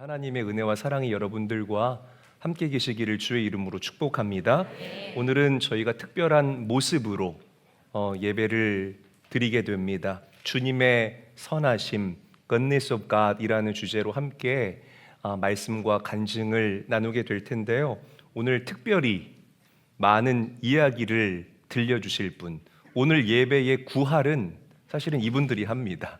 하나님의 은혜와 사랑이 여러분들과 함께 계시기를 주의 이름으로 축복합니다. 오늘은 저희가 특별한 모습으로 예배를 드리게 됩니다. 주님의 선하심, Goodness of God이라는 주제로 함께 말씀과 간증을 나누게 될 텐데요. 오늘 특별히 많은 이야기를 들려주실 분, 오늘 예배의 구할은 사실은 이분들이 합니다.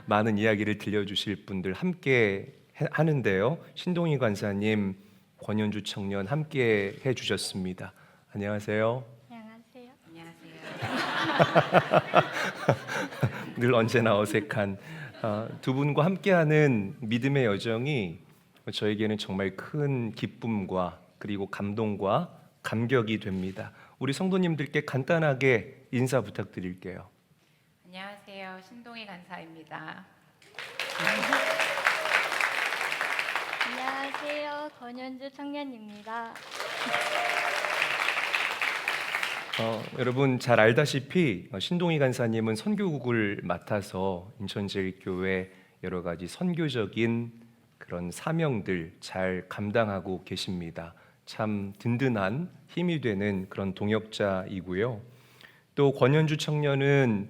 많은 이야기를 들려주실 분들 함께 하는데요. 신동희 관사님, 권현주 청년 함께 해주셨습니다. 안녕하세요. 안녕하세요. 늘 언제나 어색한 두 분과 함께하는 믿음의 여정이 저에게는 정말 큰 기쁨과 그리고 감동과 감격이 됩니다. 우리 성도님들께 간단하게 인사 부탁드릴게요. 안녕하세요. 신동희 간사입니다. 안녕하세요. 권현주 청년입니다. 여러분 잘 알다시피 신동희 간사님은 선교국을 맡아서 인천제일교회 여러 가지 선교적인 그런 사명들 잘 감당하고 계십니다. 참 든든한 힘이 되는 그런 동역자이고요. 또 권현주 청년은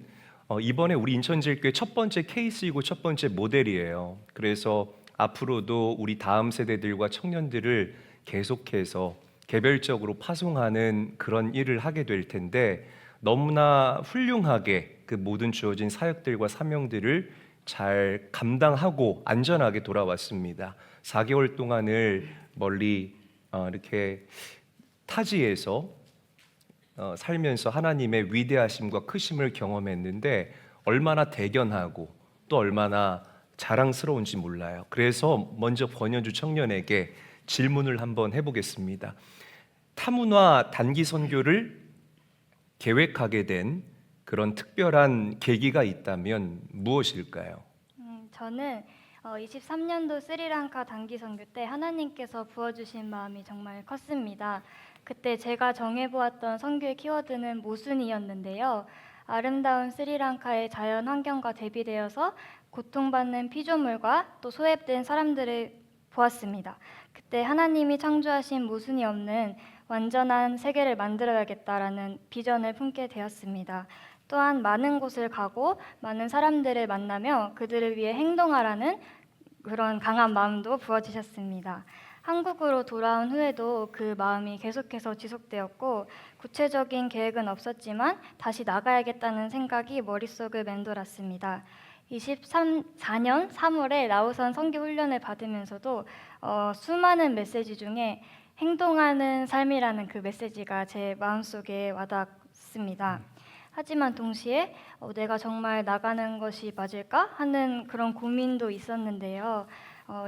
이번에 우리 인천제일교회 첫 번째 케이스이고 첫 번째 모델이에요. 그래서 앞으로도 우리 다음 세대들과 청년들을 계속해서 개별적으로 파송하는 그런 일을 하게 될 텐데 너무나 훌륭하게 그 모든 주어진 사역들과 사명들을 잘 감당하고 안전하게 돌아왔습니다. 4개월 동안을 멀리 이렇게 타지에서 살면서 하나님의 위대하심과 크심을 경험했는데 얼마나 대견하고 또 얼마나 자랑스러운지 몰라요. 그래서 먼저 권현주 청년에게 질문을 한번 해보겠습니다. 타문화 단기 선교를 계획하게 된 그런 특별한 계기가 있다면 무엇일까요? 저는 23년도 스리랑카 단기 선교 때 하나님께서 부어주신 마음이 정말 컸습니다. 그때 제가 정해보았던 선교의 키워드는 모순이었는데요. 아름다운 스리랑카의 자연 환경과 대비되어서 고통받는 피조물과 또 소외된 사람들을 보았습니다. 그때 하나님이 창조하신 모순이 없는 완전한 세계를 만들어야겠다라는 비전을 품게 되었습니다. 또한 많은 곳을 가고 많은 사람들을 만나며 그들을 위해 행동하라는 그런 강한 마음도 부어주셨습니다. 한국으로 돌아온 후에도 그 마음이 계속해서 지속되었고 구체적인 계획은 없었지만 다시 나가야겠다는 생각이 머릿속을 맴돌았습니다. 24년 3월에 라오선 선교 훈련을 받으면서도 수많은 메시지 중에 행동하는 삶이라는 그 메시지가 제 마음속에 와닿습니다. 하지만 동시에 내가 정말 나가는 것이 맞을까 하는 그런 고민도 있었는데요.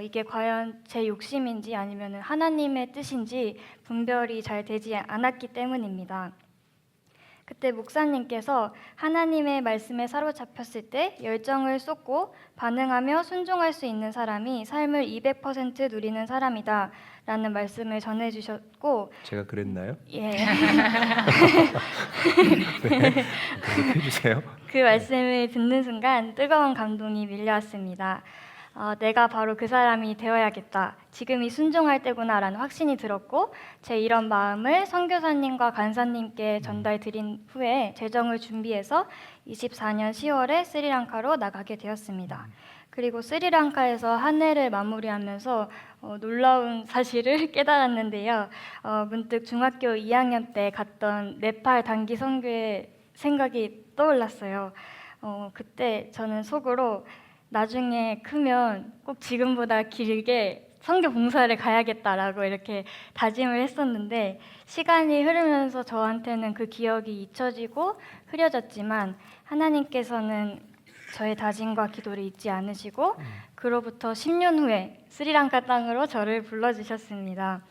이게 과연 제 욕심인지 아니면 하나님의 뜻인지 분별이 잘 되지 않았기 때문입니다. 그때 목사님께서 하나님의 말씀에 사로잡혔을 때 열정을 쏟고 반응하며 순종할 수 있는 사람이 삶을 200% 누리는 사람이다 라는 말씀을 전해주셨고, 제가 그랬나요? 예. 네, 계속 해주세요. 그 말씀을 듣는 순간 뜨거운 감동이 밀려왔습니다. 내가 바로 그 사람이 되어야겠다. 지금이 순종할 때구나라는 확신이 들었고 제 이런 마음을 선교사님과 간사님께 전달드린 후에 재정을 준비해서 24년 10월에 스리랑카로 나가게 되었습니다. 그리고 스리랑카에서 한 해를 마무리하면서 놀라운 사실을 깨달았는데요. 문득 중학교 2학년 때 갔던 네팔 단기 선교의 생각이 떠올랐어요. 그때 저는 속으로 나중에 크면 꼭 지금보다 길게 선교 봉사를 가야겠다라고 이렇게 다짐을 했었는데 시간이 흐르면서 저한테는 그 기억이 잊혀지고 흐려졌지만 하나님께서는 저의 다짐과 기도를 잊지 않으시고 그로부터 10년 후에 스리랑카 땅으로 저를 불러주셨습니다.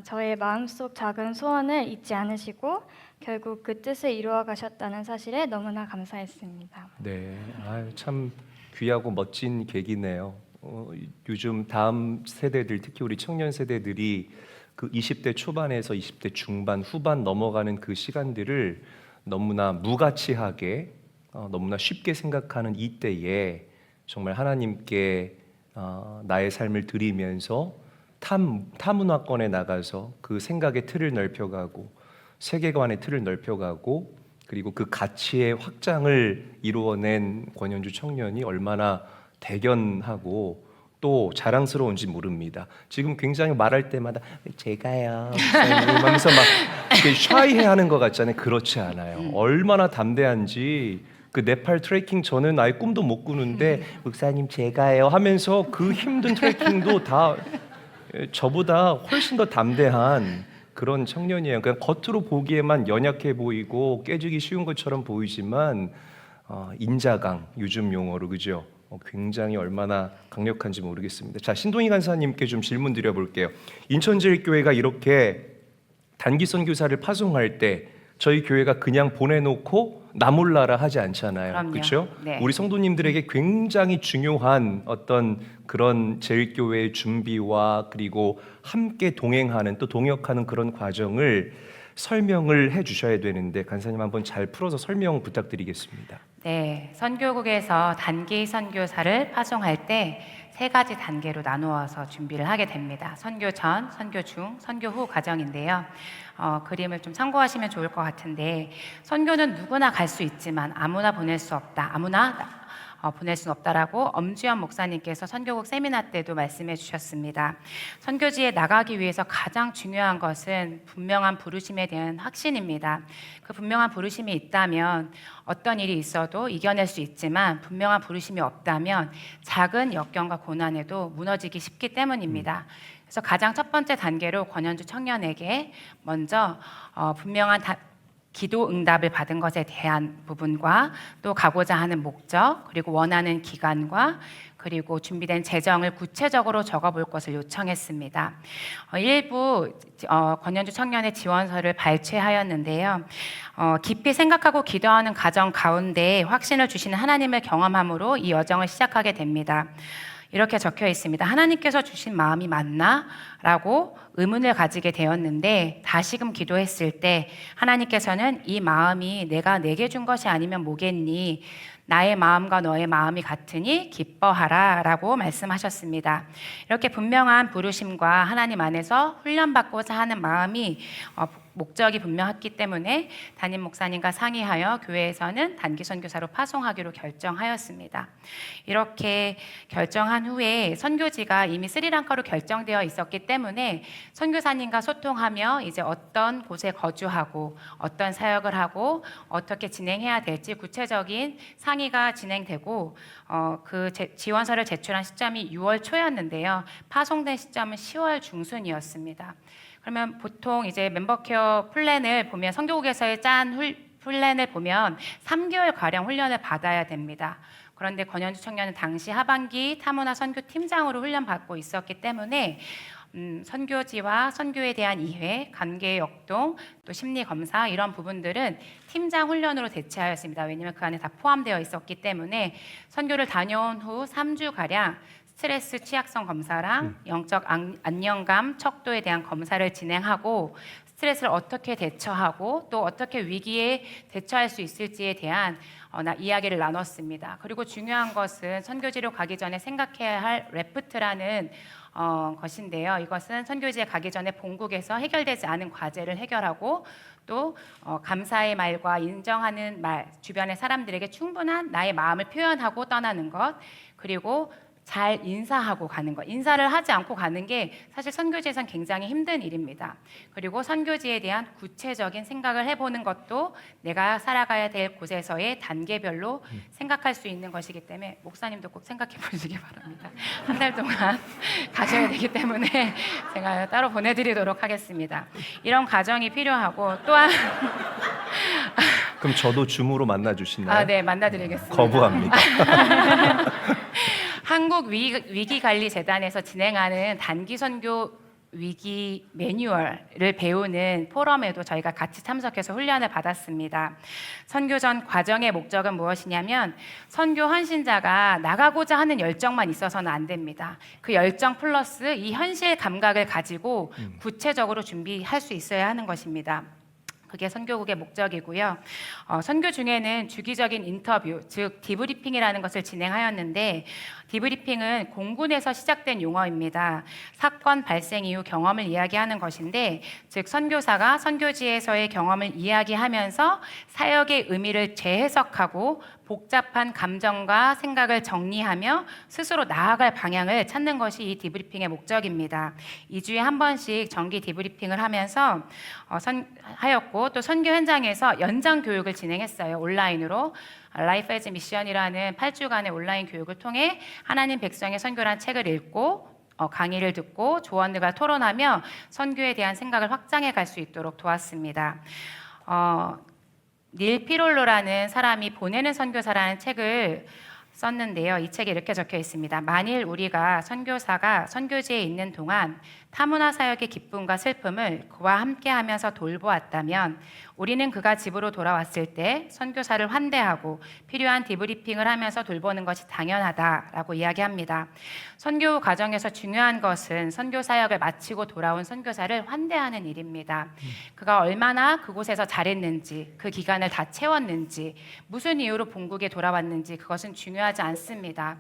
저의 마음속 작은 소원을 잊지 않으시고 결국 그 뜻을 이루어 가셨다는 사실에 너무나 감사했습니다. 네, 참 귀하고 멋진 계기네요. 요즘 다음 세대들, 특히 우리 청년 세대들이 그 20대 초반에서 20대 중반, 후반 넘어가는 그 시간들을 너무나 무가치하게 너무나 쉽게 생각하는 이때에 정말 하나님께 나의 삶을 드리면서 타문화권에 나가서 그 생각의 틀을 넓혀가고 세계관의 틀을 넓혀가고 그리고 그 가치의 확장을 이루어낸 권현주 청년이 얼마나 대견하고 또 자랑스러운지 모릅니다. 지금 굉장히 말할 때마다 제가요 하면서 막 이렇게 샤이해하는 것 같잖아요. 그렇지 않아요. 얼마나 담대한지 그 네팔 트레킹 저는 아예 꿈도 못 꾸는데 목사님 제가요 하면서 그 힘든 트레킹도 다 저보다 훨씬 더 담대한 그런 청년이에요. 그냥 겉으로 보기에만 연약해 보이고 깨지기 쉬운 것처럼 보이지만 인자강 요즘 용어로 그죠? 굉장히 얼마나 강력한지 모르겠습니다. 자, 신동희 간사님께 좀 질문 드려볼게요. 인천제일교회가 이렇게 단기 선교사를 파송할 때 저희 교회가 그냥 보내놓고 나 몰라라 하지 않잖아요. 그럼요. 그렇죠? 네. 우리 성도님들에게 굉장히 중요한 어떤 그런 제일교회의 준비와 그리고 함께 동행하는 또 동역하는 그런 과정을 설명을 해주셔야 되는데 간사님 한번 잘 풀어서 설명 부탁드리겠습니다. 네, 선교국에서 단기 선교사를 파송할 때 세 가지 단계로 나누어서 준비를 하게 됩니다. 선교 전, 선교 중, 선교 후 과정인데요. 그림을 좀 참고하시면 좋을 것 같은데 선교는 누구나 갈 수 있지만 아무나 보낼 수 없다. 아무나 보낼 수는 없다라고 엄주현 목사님께서 선교국 세미나 때도 말씀해 주셨습니다. 선교지에 나가기 위해서 가장 중요한 것은 분명한 부르심에 대한 확신입니다. 그 분명한 부르심이 있다면 어떤 일이 있어도 이겨낼 수 있지만 분명한 부르심이 없다면 작은 역경과 고난에도 무너지기 쉽기 때문입니다. 그래서 가장 첫 번째 단계로 권현주 청년에게 먼저 분명한 기도 응답을 받은 것에 대한 부분과 또 가고자 하는 목적 그리고 원하는 기간과 그리고 준비된 재정을 구체적으로 적어볼 것을 요청했습니다. 일부 권현주 청년의 지원서를 발췌하였는데요. 깊이 생각하고 기도하는 과정 가운데 확신을 주시는 하나님을 경험함으로 이 여정을 시작하게 됩니다. 이렇게 적혀 있습니다. 하나님께서 주신 마음이 맞나? 라고 의문을 가지게 되었는데 다시금 기도했을 때 하나님께서는 이 마음이 내가 내게 준 것이 아니면 뭐겠니? 나의 마음과 너의 마음이 같으니 기뻐하라 라고 말씀하셨습니다. 이렇게 분명한 부르심과 하나님 안에서 훈련받고자 하는 마음이 목적이 분명했기 때문에 담임 목사님과 상의하여 교회에서는 단기 선교사로 파송하기로 결정하였습니다. 이렇게 결정한 후에 선교지가 이미 스리랑카로 결정되어 있었기 때문에 선교사님과 소통하며 이제 어떤 곳에 거주하고 어떤 사역을 하고 어떻게 진행해야 될지 구체적인 상의가 진행되고 지원서를 제출한 시점이 6월 초였는데요. 파송된 시점은 10월 중순이었습니다. 그러면 보통 이제 멤버케어 플랜을 보면 선교국에서의 짠 플랜을 보면 3개월 가량 훈련을 받아야 됩니다. 그런데 권현주 청년은 당시 하반기 타문화 선교팀장으로 훈련받고 있었기 때문에 선교지와 선교에 대한 이해, 관계의 역동, 또 심리 검사 이런 부분들은 팀장 훈련으로 대체하였습니다. 왜냐하면 그 안에 다 포함되어 있었기 때문에 선교를 다녀온 후 3주 가량 스트레스 취약성 검사랑 영적 안정감 척도에 대한 검사를 진행하고 스트레스를 어떻게 대처하고 또 어떻게 위기에 대처할 수 있을지에 대한 이야기를 나눴습니다. 그리고 중요한 것은 선교지로 가기 전에 생각해야 할 레프트라는 것인데요. 이것은 선교지에 가기 전에 본국에서 해결되지 않은 과제를 해결하고 또 감사의 말과 인정하는 말, 주변의 사람들에게 충분한 나의 마음을 표현하고 떠나는 것, 그리고 잘 인사하고 가는 것. 인사를 하지 않고 가는 게 사실 선교지에선 굉장히 힘든 일입니다. 그리고 선교지에 대한 구체적인 생각을 해보는 것도 내가 살아가야 될 곳에서의 단계별로 생각할 수 있는 것이기 때문에 목사님도 꼭 생각해 보시기 바랍니다. 한 달 동안 가셔야 되기 때문에 제가 따로 보내드리도록 하겠습니다. 이런 과정이 필요하고 또한 그럼 저도 줌으로 만나주시나요? 네, 만나드리겠습니다. 거부합니다. 한국위기관리재단에서 진행하는 단기선교 위기 매뉴얼을 배우는 포럼에도 저희가 같이 참석해서 훈련을 받았습니다. 선교 전 과정의 목적은 무엇이냐면 선교 헌신자가 나가고자 하는 열정만 있어서는 안 됩니다. 그 열정 플러스 이 현실 감각을 가지고 구체적으로 준비할 수 있어야 하는 것입니다. 그게 선교국의 목적이고요. 선교 중에는 주기적인 인터뷰, 즉 디브리핑이라는 것을 진행하였는데, 디브리핑은 공군에서 시작된 용어입니다. 사건 발생 이후 경험을 이야기하는 것인데, 즉 선교사가 선교지에서의 경험을 이야기하면서 사역의 의미를 재해석하고 복잡한 감정과 생각을 정리하며 스스로 나아갈 방향을 찾는 것이 이 디브리핑의 목적입니다. 2주에 한 번씩 정기 디브리핑을 하면서 하였고, 또 선교 현장에서 연장 교육을 진행했어요. 온라인으로 라이프 에즈 미션이라는 8주간의 온라인 교육을 통해 하나님 백성의 선교란 책을 읽고 강의를 듣고 조원들과 토론하며 선교에 대한 생각을 확장해 갈 수 있도록 도왔습니다. 닐 피롤로라는 사람이 보내는 선교사라는 책을 썼는데요. 이 책에 이렇게 적혀 있습니다. 만일 우리가 선교사가 선교지에 있는 동안 타문화 사역의 기쁨과 슬픔을 그와 함께하면서 돌보았다면 우리는 그가 집으로 돌아왔을 때 선교사를 환대하고 필요한 디브리핑을 하면서 돌보는 것이 당연하다라고 이야기합니다. 선교 과정에서 중요한 것은 선교 사역을 마치고 돌아온 선교사를 환대하는 일입니다. 그가 얼마나 그곳에서 잘했는지, 그 기간을 다 채웠는지, 무슨 이유로 본국에 돌아왔는지 그것은 중요하지 않습니다.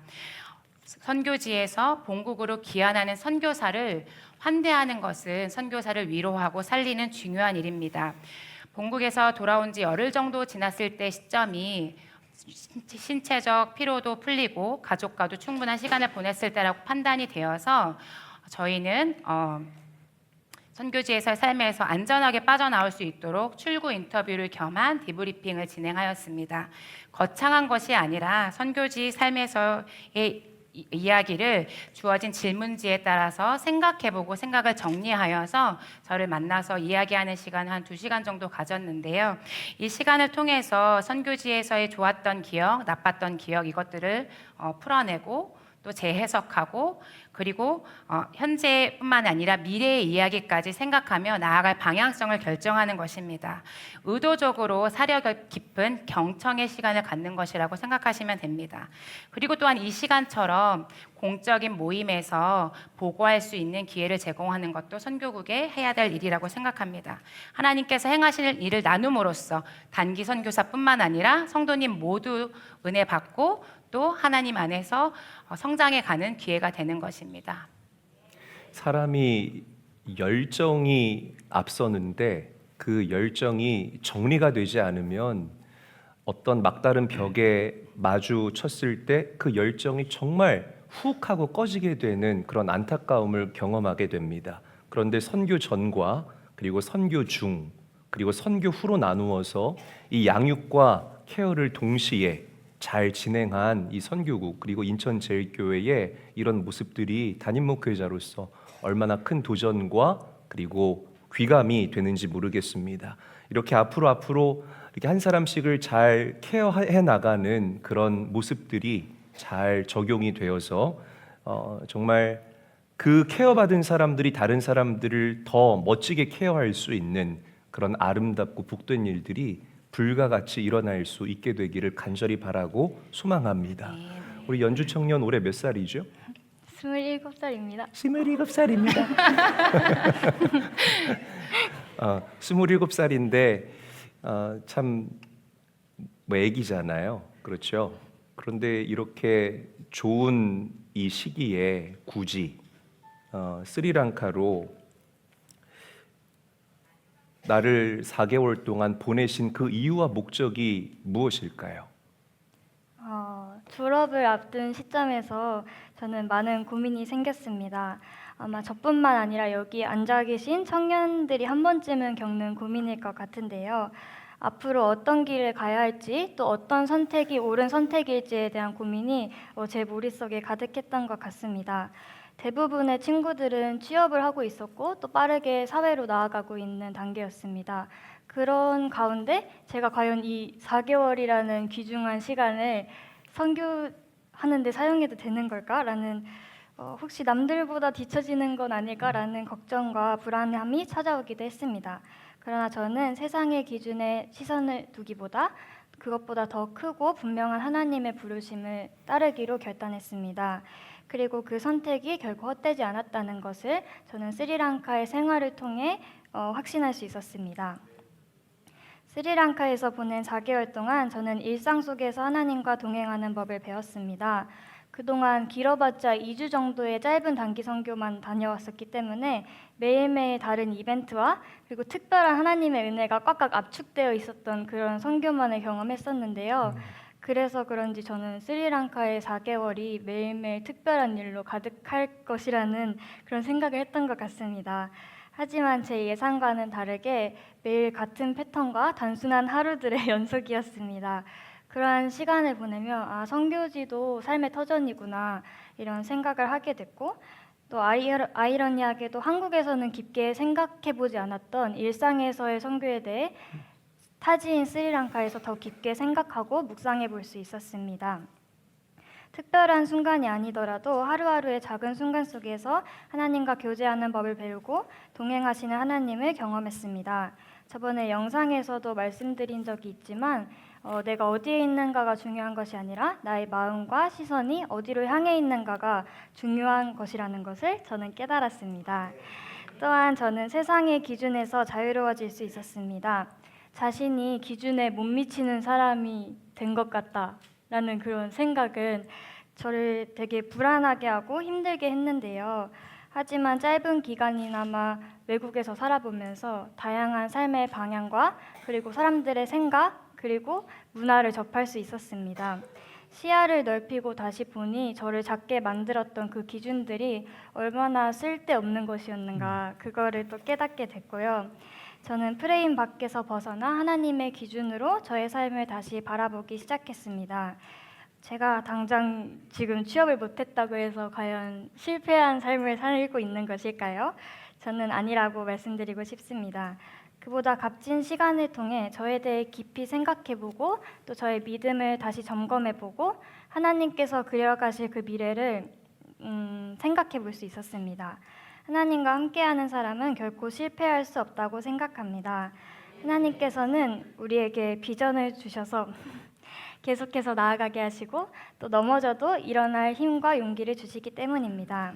선교지에서 본국으로 귀환하는 선교사를 환대하는 것은 선교사를 위로하고 살리는 중요한 일입니다. 본국에서 돌아온 지 열흘 정도 지났을 때 시점이 신체적 피로도 풀리고 가족과도 충분한 시간을 보냈을 때라고 판단이 되어서 저희는 선교지에서의 삶에서 안전하게 빠져나올 수 있도록 출구 인터뷰를 겸한 디브리핑을 진행하였습니다. 거창한 것이 아니라 선교지 삶에서의 이야기를 주어진 질문지에 따라서 생각해보고 생각을 정리하여서 저를 만나서 이야기하는 시간을 한 2시간 정도 가졌는데요. 이 시간을 통해서 선교지에서의 좋았던 기억, 나빴던 기억 이것들을 풀어내고 또 재해석하고 그리고 현재뿐만 아니라 미래의 이야기까지 생각하며 나아갈 방향성을 결정하는 것입니다. 의도적으로 사려 깊은 경청의 시간을 갖는 것이라고 생각하시면 됩니다. 그리고 또한 이 시간처럼 공적인 모임에서 보고할 수 있는 기회를 제공하는 것도 선교국에 해야 될 일이라고 생각합니다. 하나님께서 행하실 일을 나눔으로써 단기 선교사뿐만 아니라 성도님 모두 은혜 받고 또 하나님 안에서 성장해 가는 기회가 되는 것입니다. 사람이 열정이 앞서는데 그 열정이 정리가 되지 않으면 어떤 막다른 벽에 마주쳤을 때 그 열정이 정말 훅 하고 꺼지게 되는 그런 안타까움을 경험하게 됩니다. 그런데 선교 전과 그리고 선교 중 그리고 선교 후로 나누어서 이 양육과 케어를 동시에 잘 진행한 이 선교국 그리고 인천제일교회의 이런 모습들이 담임 목회자로서 얼마나 큰 도전과 그리고 귀감이 되는지 모르겠습니다. 이렇게 앞으로 이렇게 한 사람씩을 잘 케어해 나가는 그런 모습들이 잘 적용이 되어서 정말 그 케어받은 사람들이 다른 사람들을 더 멋지게 케어할 수 있는 그런 아름답고 복된 일들이 불가같이 일어날 수 있게 되기를 간절히 바라고 소망합니다. 우리 연주 청년 올해 몇 살이죠? 27살입니다. 27살입니다. 27살인데 참 뭐 애기잖아요. 그렇죠? 그런데 이렇게 좋은 이 시기에 굳이 스리랑카로 나를 4개월 동안 보내신 그 이유와 목적이 무엇일까요? 졸업을 앞둔 시점에서 저는 많은 고민이 생겼습니다. 아마 저뿐만 아니라 여기 앉아 계신 청년들이 한 번쯤은 겪는 고민일 것 같은데요. 앞으로 어떤 길을 가야 할지 또 어떤 선택이 옳은 선택일지에 대한 고민이 제 머릿속에 가득했던 것 같습니다. 대부분의 친구들은 취업을 하고 있었고 또 빠르게 사회로 나아가고 있는 단계였습니다. 그런 가운데 제가 과연 이 4개월이라는 귀중한 시간을 선교하는 데 사용해도 되는 걸까라는 혹시 남들보다 뒤처지는 건 아닐까라는 걱정과 불안함이 찾아오기도 했습니다. 그러나 저는 세상의 기준에 시선을 두기보다 그것보다 더 크고 분명한 하나님의 부르심을 따르기로 결단했습니다. 그리고 그 선택이 결코 헛되지 않았다는 것을 저는 스리랑카의 생활을 통해 확신할 수 있었습니다. 스리랑카에서 보낸 4개월 동안 저는 일상 속에서 하나님과 동행하는 법을 배웠습니다. 그동안 길어봤자 2주 정도의 짧은 단기 선교만 다녀왔었기 때문에 매일매일 다른 이벤트와 그리고 특별한 하나님의 은혜가 꽉꽉 압축되어 있었던 그런 선교만을 경험했었는데요. 그래서 그런지 저는 스리랑카의 4개월이 매일매일 특별한 일로 가득할 것이라는 그런 생각을 했던 것 같습니다. 하지만 제 예상과는 다르게 매일 같은 패턴과 단순한 하루들의 연속이었습니다. 그러한 시간을 보내며 선교지도 삶의 터전이구나 이런 생각을 하게 됐고 또 아이러니하게도 한국에서는 깊게 생각해보지 않았던 일상에서의 선교에 대해 타지인 스리랑카에서 더 깊게 생각하고 묵상해 볼 수 있었습니다. 특별한 순간이 아니더라도 하루하루의 작은 순간 속에서 하나님과 교제하는 법을 배우고 동행하시는 하나님을 경험했습니다. 저번에 영상에서도 말씀드린 적이 있지만 내가 어디에 있는가가 중요한 것이 아니라 나의 마음과 시선이 어디로 향해 있는가가 중요한 것이라는 것을 저는 깨달았습니다. 또한 저는 세상의 기준에서 자유로워질 수 있었습니다. 자신이 기준에 못 미치는 사람이 된 것 같다라는 그런 생각은 저를 되게 불안하게 하고 힘들게 했는데요. 하지만 짧은 기간이나마 외국에서 살아보면서 다양한 삶의 방향과 그리고 사람들의 생각 그리고 문화를 접할 수 있었습니다. 시야를 넓히고 다시 보니 저를 작게 만들었던 그 기준들이 얼마나 쓸데없는 것이었는가 그거를 또 깨닫게 됐고요. 저는 프레임 밖에서 벗어나 하나님의 기준으로 저의 삶을 다시 바라보기 시작했습니다. 제가 당장 지금 취업을 못했다고 해서 과연 실패한 삶을 살고 있는 것일까요? 저는 아니라고 말씀드리고 싶습니다. 그보다 값진 시간을 통해 저에 대해 깊이 생각해보고 또 저의 믿음을 다시 점검해보고 하나님께서 그려가실 그 미래를 생각해볼 수 있었습니다. 하나님과 함께하는 사람은 결코 실패할 수 없다고 생각합니다. 하나님께서는 우리에게 비전을 주셔서 계속해서 나아가게 하시고 또 넘어져도 일어날 힘과 용기를 주시기 때문입니다.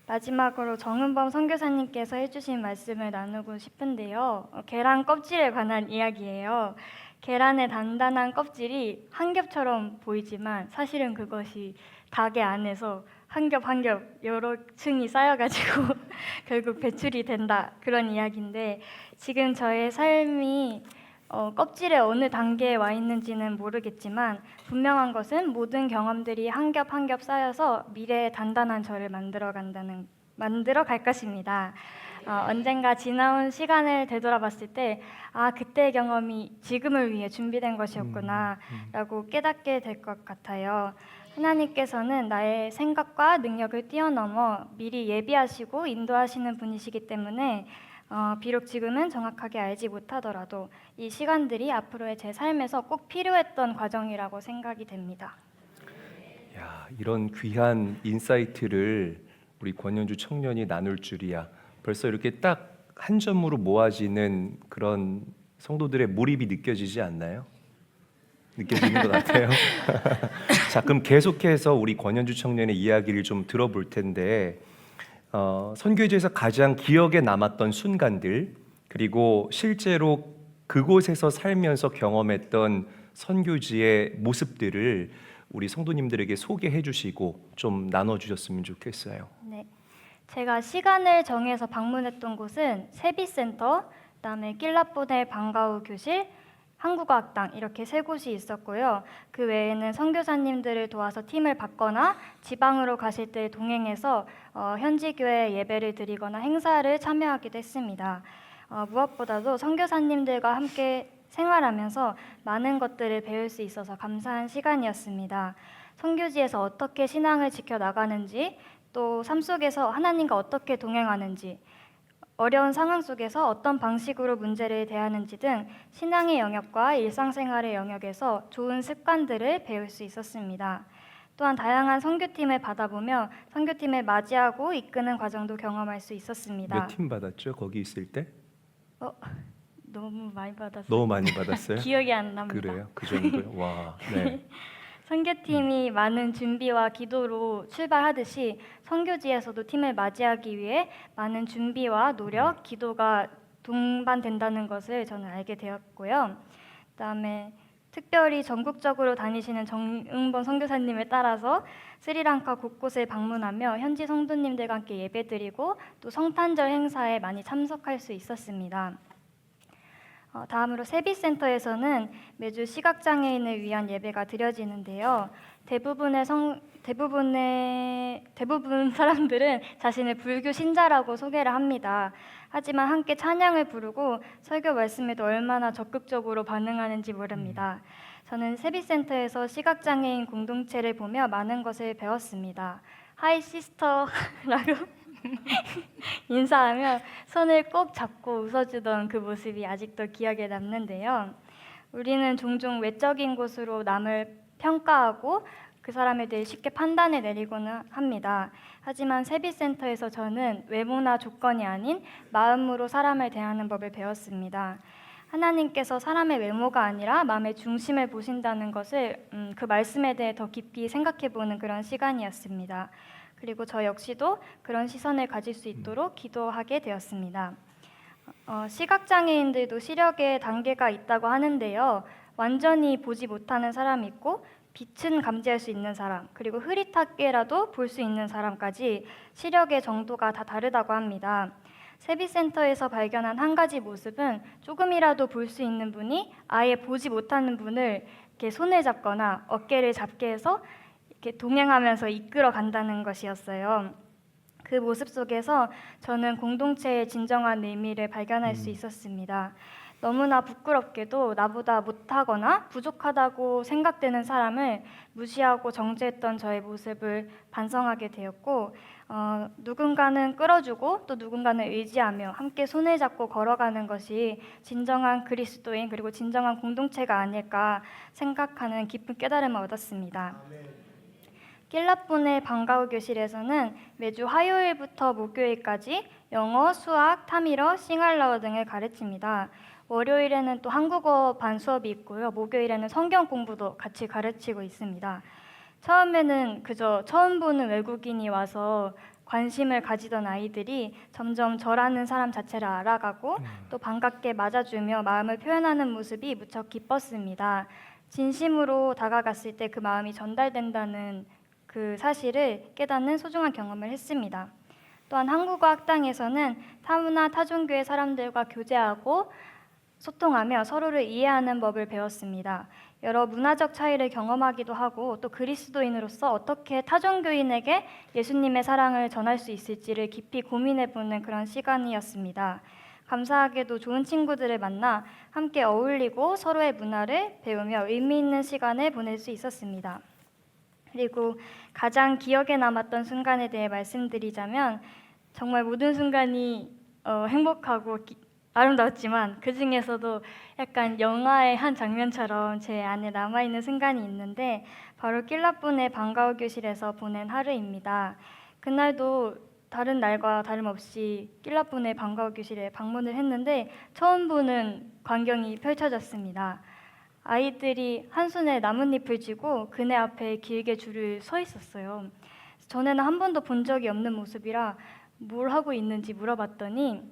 마지막으로 정은범 선교사님께서 해주신 말씀을 나누고 싶은데요. 계란 껍질에 관한 이야기예요. 계란의 단단한 껍질이 한 겹처럼 보이지만 사실은 그것이 닭의 안에서 한 겹 한 겹 여러 층이 쌓여가지고 결국 배출이 된다 그런 이야기인데 지금 저의 삶이 껍질의 어느 단계에 와 있는지는 모르겠지만 분명한 것은 모든 경험들이 한 겹 한 겹 쌓여서 미래의 단단한 저를 만들어 갈 것입니다. 언젠가 지나온 시간을 되돌아봤을 때 그때의 경험이 지금을 위해 준비된 것이었구나라고 깨닫게 될 것 같아요. 하나님께서는 나의 생각과 능력을 뛰어넘어 미리 예비하시고 인도하시는 분이시기 때문에 비록 지금은 정확하게 알지 못하더라도 이 시간들이 앞으로의 제 삶에서 꼭 필요했던 과정이라고 생각이 됩니다. 야, 이런 귀한 인사이트를 우리 권현주 청년이 나눌 줄이야. 벌써 이렇게 딱 한 점으로 모아지는 그런 성도들의 몰입이 느껴지지 않나요? 느껴지는 것 같아요. 자, 그럼 계속해서 우리 권현주 청년의 이야기를 좀 들어볼 텐데 선교지에서 가장 기억에 남았던 순간들 그리고 실제로 그곳에서 살면서 경험했던 선교지의 모습들을 우리 성도님들에게 소개해 주시고 좀 나눠주셨으면 좋겠어요. 네, 제가 시간을 정해서 방문했던 곳은 세비센터, 그다음에 낄라포네 방과후 교실, 한국어학당 이렇게 3곳이 있었고요. 그 외에는 선교사님들을 도와서 팀을 받거나 지방으로 가실 때 동행해서 현지 교회 예배를 드리거나 행사를 참여하기도 했습니다. 무엇보다도 선교사님들과 함께 생활하면서 많은 것들을 배울 수 있어서 감사한 시간이었습니다. 선교지에서 어떻게 신앙을 지켜나가는지 또 삶 속에서 하나님과 어떻게 동행하는지 어려운 상황 속에서 어떤 방식으로 문제를 대하는지 등 신앙의 영역과 일상생활의 영역에서 좋은 습관들을 배울 수 있었습니다. 또한 다양한 선교팀을 받아보며 선교팀을 맞이하고 이끄는 과정도 경험할 수 있었습니다. 몇 팀 받았죠? 거기 있을 때? 너무 많이 받았어요. 너무 많이 받았어요? 기억이 안 납니다. 그래요? 그 정도요? 와, 네. 선교팀이 많은 준비와 기도로 출발하듯이 선교지에서도 팀을 맞이하기 위해 많은 준비와 노력, 기도가 동반된다는 것을 저는 알게 되었고요. 그다음에 특별히 전국적으로 다니시는 정응범 선교사님을 따라서 스리랑카 곳곳을 방문하며 현지 성도님들과 함께 예배드리고 또 성탄절 행사에 많이 참석할 수 있었습니다. 다음으로 세비센터에서는 매주 시각장애인을 위한 예배가 드려지는데요. 대부분 사람들은 자신을 불교 신자라고 소개를 합니다. 하지만 함께 찬양을 부르고 설교 말씀에도 얼마나 적극적으로 반응하는지 모릅니다. 저는 세비센터에서 시각장애인 공동체를 보며 많은 것을 배웠습니다. 하이 시스터라고 인사하며 손을 꼭 잡고 웃어주던 그 모습이 아직도 기억에 남는데요. 우리는 종종 외적인 것으로 남을 평가하고 그 사람에 대해 쉽게 판단을 내리고는 합니다. 하지만 세비센터에서 저는 외모나 조건이 아닌 마음으로 사람을 대하는 법을 배웠습니다. 하나님께서 사람의 외모가 아니라 마음의 중심을 보신다는 것을 그 말씀에 대해 더 깊이 생각해보는 그런 시간이었습니다. 그리고 저 역시도 그런 시선을 가질 수 있도록 기도하게 되었습니다. 시각장애인들도 시력의 단계가 있다고 하는데요. 완전히 보지 못하는 사람이 있고 빛은 감지할 수 있는 사람, 그리고 흐릿하게라도 볼 수 있는 사람까지 시력의 정도가 다 다르다고 합니다. 세비센터에서 발견한 한 가지 모습은 조금이라도 볼 수 있는 분이 아예 보지 못하는 분을 이렇게 손을 잡거나 어깨를 잡게 해서 이렇게 동행하면서 이끌어 간다는 것이었어요. 그 모습 속에서 저는 공동체의 진정한 의미를 발견할 수 있었습니다. 너무나 부끄럽게도 나보다 못하거나 부족하다고 생각되는 사람을 무시하고 정죄했던 저의 모습을 반성하게 되었고, 누군가는 끌어주고 또 누군가는 의지하며 함께 손을 잡고 걸어가는 것이 진정한 그리스도인 그리고 진정한 공동체가 아닐까 생각하는 깊은 깨달음을 얻었습니다. 낄라뿐의 방과후 교실에서는 매주 화요일부터 목요일까지 영어, 수학, 타밀어, 싱알라어 등을 가르칩니다. 월요일에는 또 한국어 반 수업이 있고요. 목요일에는 성경 공부도 같이 가르치고 있습니다. 처음에는 그저 처음 보는 외국인이 와서 관심을 가지던 아이들이 점점 저라는 사람 자체를 알아가고 또 반갑게 맞아주며 마음을 표현하는 모습이 무척 기뻤습니다. 진심으로 다가갔을 때 그 마음이 전달된다는 그 사실을 깨닫는 소중한 경험을 했습니다. 또한 한국어 학당에서는 타문화 타종교의 사람들과 교제하고 소통하며 서로를 이해하는 법을 배웠습니다. 여러 문화적 차이를 경험하기도 하고 또 그리스도인으로서 어떻게 타종교인에게 예수님의 사랑을 전할 수 있을지를 깊이 고민해보는 그런 시간이었습니다. 감사하게도 좋은 친구들을 만나 함께 어울리고 서로의 문화를 배우며 의미 있는 시간을 보낼 수 있었습니다. 그리고 가장 기억에 남았던 순간에 대해 말씀드리자면 정말 모든 순간이 행복하고 아름다웠지만 그 중에서도 약간 영화의 한 장면처럼 제 안에 남아있는 순간이 있는데 바로 낄라뿐의 방과후 교실에서 보낸 하루입니다. 그날도 다른 날과 다름없이 낄라뿐의 방과후 교실에 방문을 했는데 처음 보는 광경이 펼쳐졌습니다. 아이들이 한 손에 나뭇잎을 쥐고 그네 앞에 길게 줄을 서 있었어요. 전에는 한 번도 본 적이 없는 모습이라 뭘 하고 있는지 물어봤더니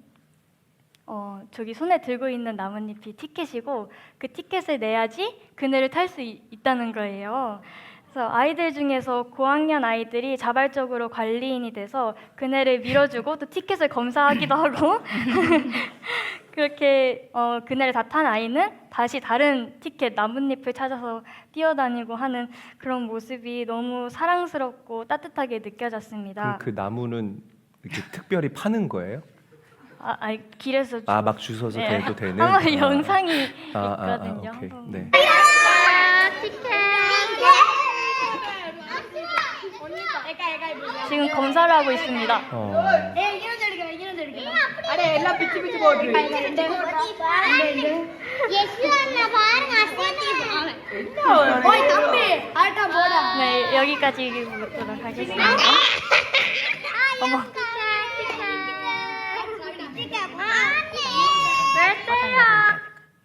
저기 손에 들고 있는 나뭇잎이 티켓이고 그 티켓을 내야지 그네를 탈 수 있다는 거예요. 그래서 아이들 중에서 고학년 아이들이 자발적으로 관리인이 돼서 그네를 밀어주고 또 티켓을 검사하기도 하고 그렇게 그네를 다 탄 아이는 다시 다른 티켓 나뭇잎을 찾아서 뛰어다니고 하는 그런 모습이 너무 사랑스럽고 따뜻하게 느껴졌습니다. 그럼 그 나무는 이렇게 특별히 파는 거예요? 아니 길에서 막 주워서 네. 대도 되는? 한번 영상이 있거든요. 오케이. 한번. 네. 지금 검사를 하고 있습니다. அடே எல்லாம் பிச்சு பிச்சு போட்டு போய் தம்பி ஆட்டா போடா 네, 여기까지 보도록 하겠습니다. 어머.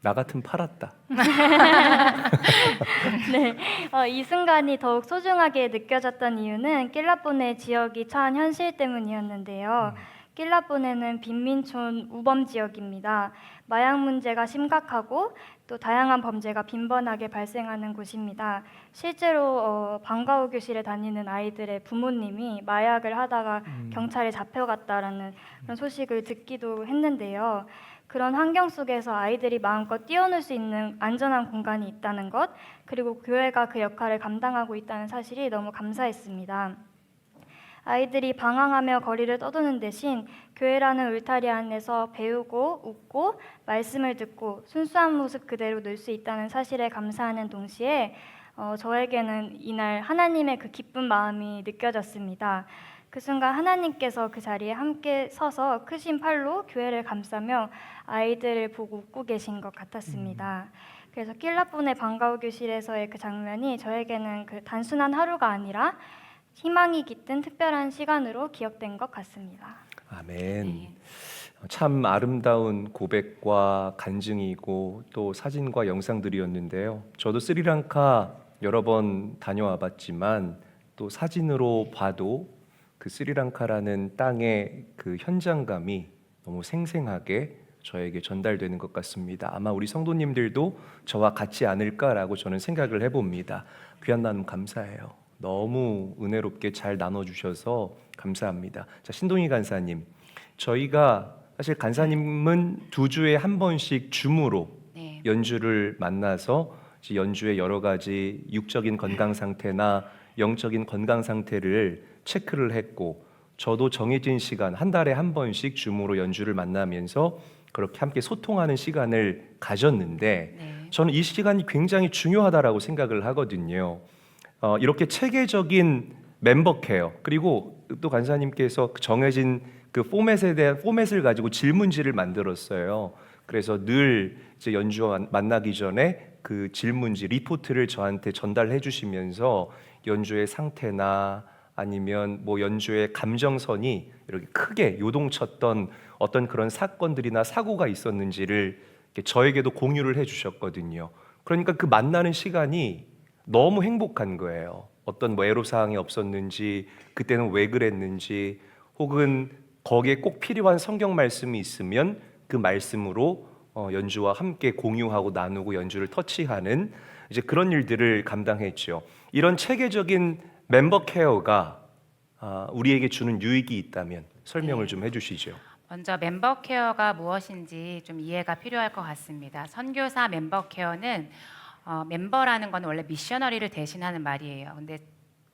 나 같은 팔았다. 네, 이 순간이 더욱 소중하게 느껴졌던 이유는 낄라뿐의 지역이 처한 현실 때문이었는데요. 낄라본에는 빈민촌 우범 지역입니다. 마약 문제가 심각하고 또 다양한 범죄가 빈번하게 발생하는 곳입니다. 실제로 방과후 교실에 다니는 아이들의 부모님이 마약을 하다가 경찰에 잡혀갔다라는 그런 소식을 듣기도 했는데요. 그런 환경 속에서 아이들이 마음껏 뛰어놀 수 있는 안전한 공간이 있다는 것, 그리고 교회가 그 역할을 감당하고 있다는 사실이 너무 감사했습니다. 아이들이 방황하며 거리를 떠도는 대신 교회라는 울타리 안에서 배우고 웃고 말씀을 듣고 순수한 모습 그대로 놀 수 있다는 사실에 감사하는 동시에 저에게는 이날 하나님의 그 기쁜 마음이 느껴졌습니다. 그 순간 하나님께서 그 자리에 함께 서서 크신 팔로 교회를 감싸며 아이들을 보고 웃고 계신 것 같았습니다. 그래서 낄라본의 방과후 교실에서의 그 장면이 저에게는 그 단순한 하루가 아니라 희망이 깃든 특별한 시간으로 기억된 것 같습니다. 아멘. 참 아름다운 고백과 간증이고 또 사진과 영상들이었는데요. 저도 스리랑카 여러 번 다녀와 봤지만 또 사진으로 봐도 그 스리랑카라는 땅의 그 현장감이 너무 생생하게 저에게 전달되는 것 같습니다. 아마 우리 성도님들도 저와 같지 않을까라고 저는 생각을 해봅니다. 귀한 나눔 감사해요. 너무 은혜롭게 잘 나눠주셔서 감사합니다. 자, 신동희 간사님, 저희가 사실 간사님은 2주에 한 번씩 줌으로 네. 연주를 만나서 연주의 여러 가지 육적인 건강 상태나 영적인 건강 상태를 체크를 했고, 저도 정해진 시간 한 달에 한 번씩 줌으로 연주를 만나면서 그렇게 함께 소통하는 시간을 가졌는데 네. 저는 이 시간이 굉장히 중요하다라고 생각을 하거든요. 이렇게 체계적인 멤버 케어, 그리고 또 간사님께서 정해진 그 포맷에 대한 포맷을 가지고 질문지를 만들었어요. 그래서 늘 이제 연주와 만나기 전에 그 질문지 리포트를 저한테 전달해 주시면서 연주의 상태나 아니면 뭐 연주의 감정선이 이렇게 크게 요동쳤던 어떤 그런 사건들이나 사고가 있었는지를 이렇게 저에게도 공유를 해 주셨거든요. 그러니까 그 만나는 시간이 너무 행복한 거예요. 어떤 뭐 애로사항이 없었는지, 그때는 왜 그랬는지, 혹은 거기에 꼭 필요한 성경 말씀이 있으면 그 말씀으로 연주와 함께 공유하고 나누고 연주를 터치하는 이제 그런 일들을 감당했죠. 이런 체계적인 멤버 케어가 우리에게 주는 유익이 있다면 설명을 좀 해주시죠. 먼저 멤버 케어가 무엇인지 좀 이해가 필요할 것 같습니다. 선교사 멤버 케어는 멤버라는 건 원래 미셔너리를 대신하는 말이에요. 근데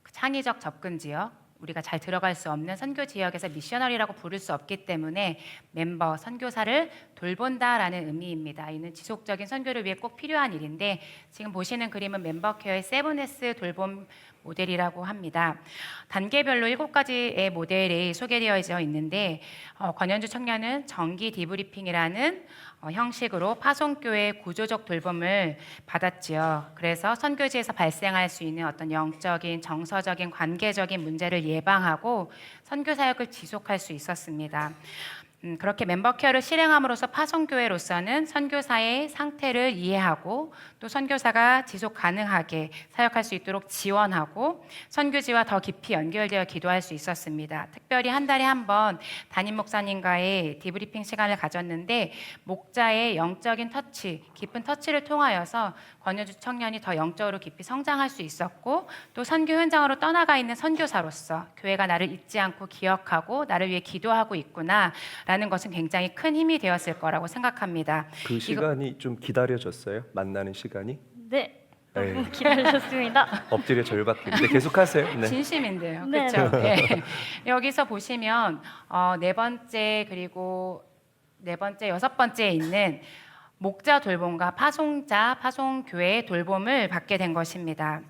그 창의적 접근 지역, 우리가 잘 들어갈 수 없는 선교 지역에서 미셔너리라고 부를 수 없기 때문에 멤버, 선교사를 돌본다라는 의미입니다. 이는 지속적인 선교를 위해 꼭 필요한 일인데, 지금 보시는 그림은 멤버 케어의 7S 돌봄 모델이라고 합니다. 단계별로 7가지의 모델이 소개되어 있는데 권현주 청년은 정기 디브리핑이라는 형식으로 파송교회 구조적 돌봄을 받았지요. 그래서 선교지에서 발생할 수 있는 어떤 영적인, 정서적인, 관계적인 문제를 예방하고 선교 사역을 지속할 수 있었습니다. 그렇게 멤버 케어를 실행함으로써 파송교회로서는 선교사의 상태를 이해하고 또 선교사가 지속 가능하게 사역할 수 있도록 지원하고 선교지와 더 깊이 연결되어 기도할 수 있었습니다. 특별히 한 달에 한 번 담임 목사님과의 디브리핑 시간을 가졌는데, 목자의 영적인 터치, 깊은 터치를 통하여서 권효주 청년이 더 영적으로 깊이 성장할 수 있었고, 또 선교 현장으로 떠나가 있는 선교사로서 교회가 나를 잊지 않고 기억하고 나를 위해 기도하고 있구나 라는 것은 굉장히 큰 힘이 되었을 거라고 생각합니다. 그 시간이 좀 기다려졌어요? 만나는 시간이? 네, 에이. 너무 기다리셨습니다. 엎드려 절박했는데 계속하세요. 네. 진심인데요. 네. 그렇죠? 네. 여기서 보시면 네 번째, 그리고 네 번째, 여섯 번째에 있는 목자 돌봄과 파송자, 파송교회의 돌봄을 받게 된 것입니다.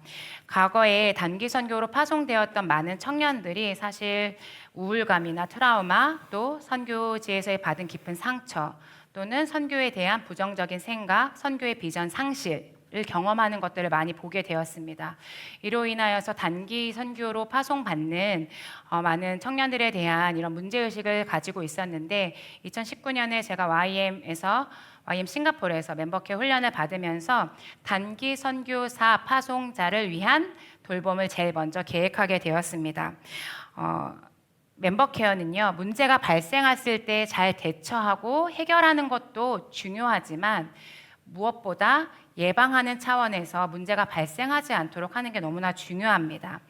과거에 단기 선교로 파송되었던 많은 청년들이 사실 우울감이나 트라우마, 또 선교지에서 받은 깊은 상처, 또는 선교에 대한 부정적인 생각, 선교의 비전 상실을 경험하는 것들을 많이 보게 되었습니다. 이로 인하여서 단기 선교로 파송받는 많은 청년들에 대한 이런 문제의식을 가지고 있었는데, 2019년에 제가 YM 싱가포르에서 멤버케어 훈련을 받으면서 단기 선교사 파송자를 위한 돌봄을 제일 먼저 계획하게 되었습니다. 멤버 케어는요, 문제가 발생했을 때 잘 대처하고 해결하는 것도 중요하지만 무엇보다 예방하는 차원에서 문제가 발생하지 않도록 하는 게 너무나 중요합니다.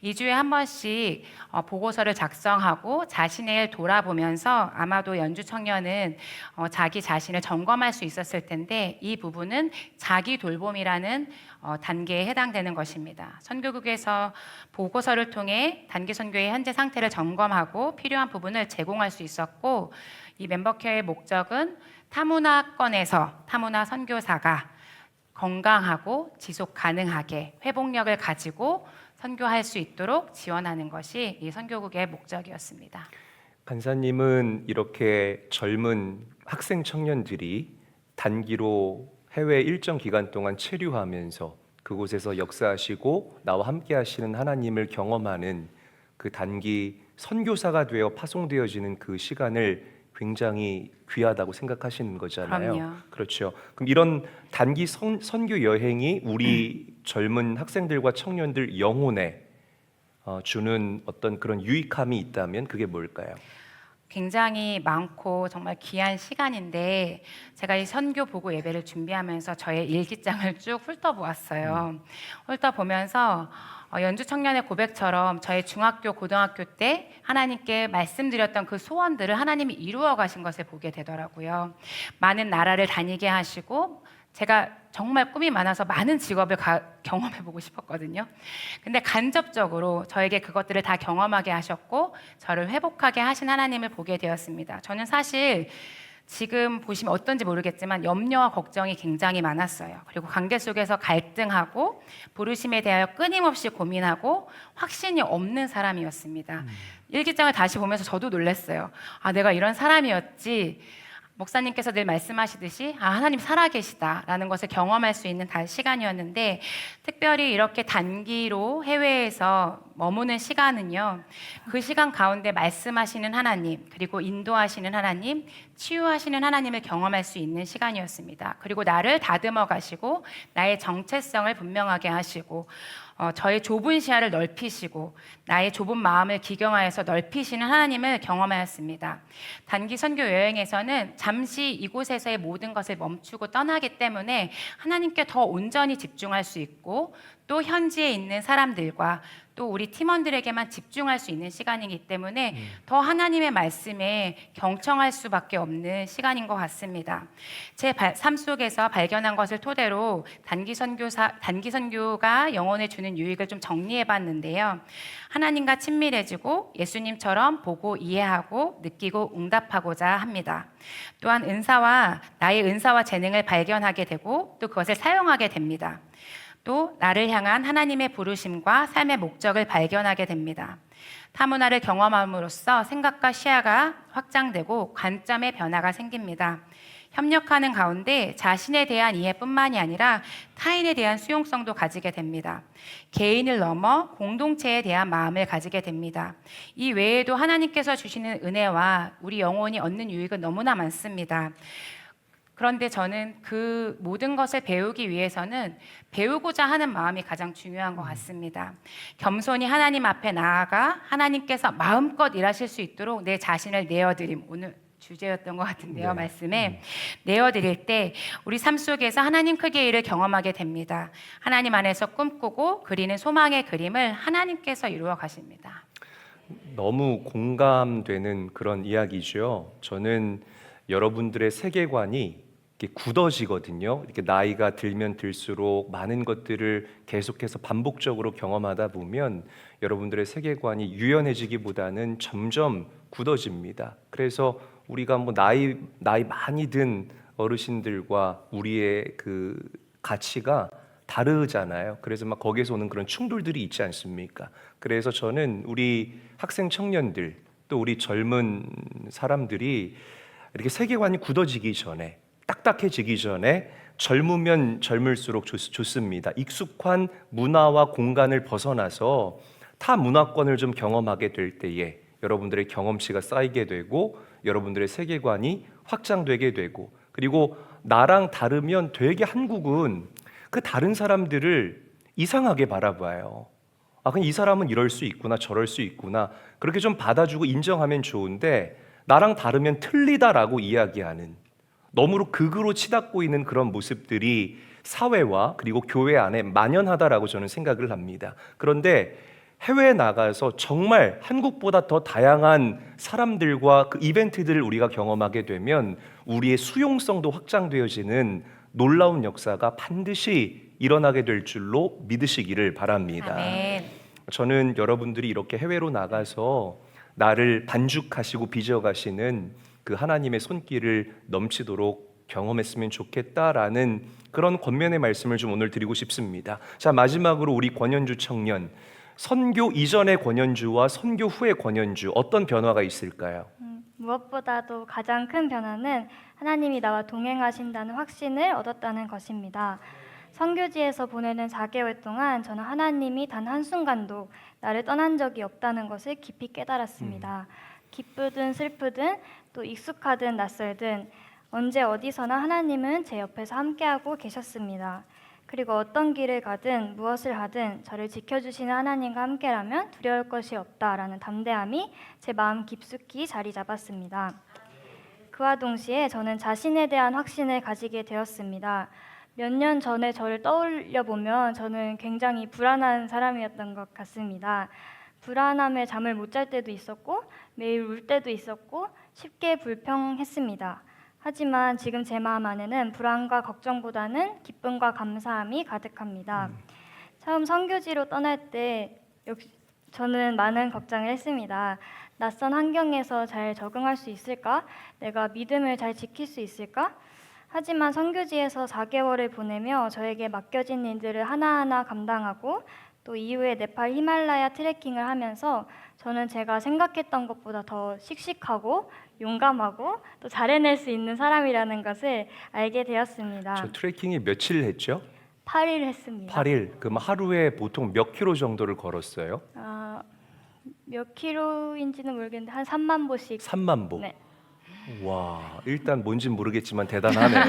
2주에 한 번씩 보고서를 작성하고 자신의 일 돌아보면서 아마도 연주 청년은 자기 자신을 점검할 수 있었을 텐데, 이 부분은 자기 돌봄이라는 단계에 해당되는 것입니다. 선교국에서 보고서를 통해 단기 선교의 현재 상태를 점검하고 필요한 부분을 제공할 수 있었고, 이 멤버케어의 목적은 타문화권에서 타문화 선교사가 건강하고 지속 가능하게 회복력을 가지고 선교할 수 있도록 지원하는 것이 이 선교국의 목적이었습니다. 간사님은 이렇게 젊은 학생 청년들이 단기로 해외 일정 기간 동안 체류하면서 그곳에서 역사하시고 나와 함께 하시는 하나님을 경험하는 그 단기 선교사가 되어 파송되어지는 그 시간을 굉장히 귀하다고 생각하시는 거잖아요. 그럼요. 그렇죠. 그럼 이런 단기 선교 여행이 우리 젊은 학생들과 청년들 영혼에 주는 어떤 그런 유익함이 있다면 그게 뭘까요? 굉장히 많고 정말 귀한 시간인데, 제가 이 선교 보고 예배를 준비하면서 저의 일기장을 쭉 훑어보았어요. 훑어보면서 연주 청년의 고백처럼 저의 중학교, 고등학교 때 하나님께 말씀드렸던 그 소원들을 하나님이 이루어 가신 것을 보게 되더라고요. 많은 나라를 다니게 하시고, 제가 정말 꿈이 많아서 많은 직업을 경험해보고 싶었거든요. 근데 간접적으로 저에게 그것들을 다 경험하게 하셨고 저를 회복하게 하신 하나님을 보게 되었습니다. 저는 사실 지금 보시면 어떤지 모르겠지만 염려와 걱정이 굉장히 많았어요. 그리고 관계 속에서 갈등하고 부르심에 대하여 끊임없이 고민하고 확신이 없는 사람이었습니다. 일기장을 다시 보면서 저도 놀랐어요. 아, 내가 이런 사람이었지. 목사님께서 늘 말씀하시듯이 하나님 살아계시다라는 것을 경험할 수 있는 시간이었는데, 특별히 이렇게 단기로 해외에서 머무는 시간은요, 그 시간 가운데 말씀하시는 하나님, 그리고 인도하시는 하나님, 치유하시는 하나님을 경험할 수 있는 시간이었습니다. 그리고 나를 다듬어 가시고 나의 정체성을 분명하게 하시고 저의 좁은 시야를 넓히시고 나의 좁은 마음을 기경하여서 넓히시는 하나님을 경험하였습니다. 단기 선교 여행에서는 잠시 이곳에서의 모든 것을 멈추고 떠나기 때문에 하나님께 더 온전히 집중할 수 있고, 또 현지에 있는 사람들과 또 우리 팀원들에게만 집중할 수 있는 시간이기 때문에 더 하나님의 말씀에 경청할 수밖에 없는 시간인 것 같습니다. 제 삶 속에서 발견한 것을 토대로 단기 선교가 영혼에 주는 유익을 좀 정리해봤는데요. 하나님과 친밀해지고 예수님처럼 보고 이해하고 느끼고 응답하고자 합니다. 또한 나의 은사와 재능을 발견하게 되고 또 그것을 사용하게 됩니다. 또 나를 향한 하나님의 부르심과 삶의 목적을 발견하게 됩니다. 타문화를 경험함으로써 생각과 시야가 확장되고 관점의 변화가 생깁니다. 협력하는 가운데 자신에 대한 이해뿐만이 아니라 타인에 대한 수용성도 가지게 됩니다. 개인을 넘어 공동체에 대한 마음을 가지게 됩니다. 이 외에도 하나님께서 주시는 은혜와 우리 영혼이 얻는 유익은 너무나 많습니다. 그런데 저는 그 모든 것을 배우기 위해서는 배우고자 하는 마음이 가장 중요한 것 같습니다. 겸손히 하나님 앞에 나아가 하나님께서 마음껏 일하실 수 있도록 내 자신을 내어드림, 오늘 주제였던 것 같은데요. 말씀에 내어드릴 때 우리 삶 속에서 하나님 크기의 일을 경험하게 됩니다. 하나님 안에서 꿈꾸고 그리는 소망의 그림을 하나님께서 이루어 가십니다. 너무 공감되는 그런 이야기죠. 저는 여러분들의 세계관이 이렇게 굳어지거든요. 이렇게 나이가 들면 들수록 많은 것들을 계속해서 반복적으로 경험하다 보면 여러분들의 세계관이 유연해지기보다는 점점 굳어집니다. 그래서 우리가 뭐 나이 많이 든 어르신들과 우리의 그 가치가 다르잖아요. 그래서 막 거기에서 오는 그런 충돌들이 있지 않습니까? 그래서 저는 우리 학생 청년들 또 우리 젊은 사람들이 이렇게 세계관이 굳어지기 전에, 딱딱해지기 전에 젊으면 젊을수록 좋습니다. 익숙한 문화와 공간을 벗어나서 타 문화권을 좀 경험하게 될 때에 여러분들의 경험치가 쌓이게 되고 여러분들의 세계관이 확장되게 되고, 그리고 나랑 다르면 되게 한국은 그 다른 사람들을 이상하게 바라봐요. 아, 그냥 이 사람은 이럴 수 있구나, 저럴 수 있구나. 그렇게 좀 받아주고 인정하면 좋은데 나랑 다르면 틀리다라고 이야기하는 너무로 극으로 치닫고 있는 그런 모습들이 사회와 그리고 교회 안에 만연하다라고 저는 생각을 합니다. 그런데 해외에 나가서 정말 한국보다 더 다양한 사람들과 그 이벤트들을 우리가 경험하게 되면 우리의 수용성도 확장되어지는 놀라운 역사가 반드시 일어나게 될 줄로 믿으시기를 바랍니다. 아멘. 저는 여러분들이 이렇게 해외로 나가서 나를 반죽하시고 빚어가시는 그 하나님의 손길을 넘치도록 경험했으면 좋겠다라는 그런 권면의 말씀을 좀 오늘 드리고 싶습니다. 자, 마지막으로 우리 권현주 청년, 선교 이전의 권현주와 선교 후의 권현주 어떤 변화가 있을까요? 무엇보다도 가장 큰 변화는 하나님이 나와 동행하신다는 확신을 얻었다는 것입니다. 선교지에서 보내는 4개월 동안 저는 하나님이 단 한순간도 나를 떠난 적이 없다는 것을 깊이 깨달았습니다. 기쁘든 슬프든 또 익숙하든 낯설든 언제 어디서나 하나님은 제 옆에서 함께하고 계셨습니다. 그리고 어떤 길을 가든 무엇을 하든 저를 지켜주시는 하나님과 함께라면 두려울 것이 없다라는 담대함이 제 마음 깊숙이 자리 잡았습니다. 그와 동시에 저는 자신에 대한 확신을 가지게 되었습니다. 몇 년 전에 저를 떠올려 보면 저는 굉장히 불안한 사람이었던 것 같습니다. 불안함에 잠을 못 잘 때도 있었고 매일 울 때도 있었고 쉽게 불평했습니다. 하지만 지금 제 마음 안에는 불안과 걱정보다는 기쁨과 감사함이 가득합니다. 처음 선교지로 떠날 때 역시 저는 많은 걱정을 했습니다. 낯선 환경에서 잘 적응할 수 있을까? 내가 믿음을 잘 지킬 수 있을까? 하지만 선교지에서 4개월을 보내며 저에게 맡겨진 일들을 하나하나 감당하고 또 이후에 네팔 히말라야 트레킹을 하면서 저는 제가 생각했던 것보다 더 씩씩하고 용감하고 또 잘 해낼 수 있는 사람이라는 것을 알게 되었습니다. 저 트레킹이 며칠 했죠? 8일 했습니다. 8일. 그럼 하루에 보통 몇 킬로 정도를 걸었어요? 몇 킬로인지는 모르겠는데 한 3만 보씩. 3만 보. 네. 와, 일단 뭔진 모르겠지만 대단하네요.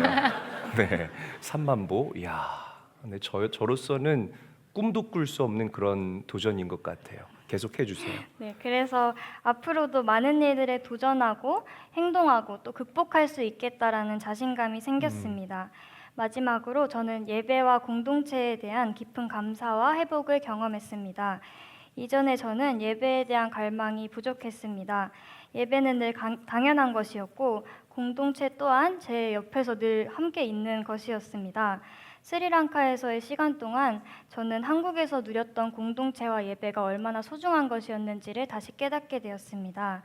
네, 3만 보. 이야, 근데 저로서는 꿈도 꿀 수 없는 그런 도전인 것 같아요. 계속해 주세요. 네, 그래서 앞으로도 많은 일들에 도전하고 행동하고 또 극복할 수 있겠다라는 자신감이 생겼습니다. 마지막으로 저는 예배와 공동체에 대한 깊은 감사와 회복을 경험했습니다. 이전에 저는 예배에 대한 갈망이 부족했습니다. 예배는 늘 당연한 것이었고 공동체 또한 제 옆에서 늘 함께 있는 것이었습니다. 스리랑카에서의 시간 동안 저는 한국에서 누렸던 공동체와 예배가 얼마나 소중한 것이었는지를 다시 깨닫게 되었습니다.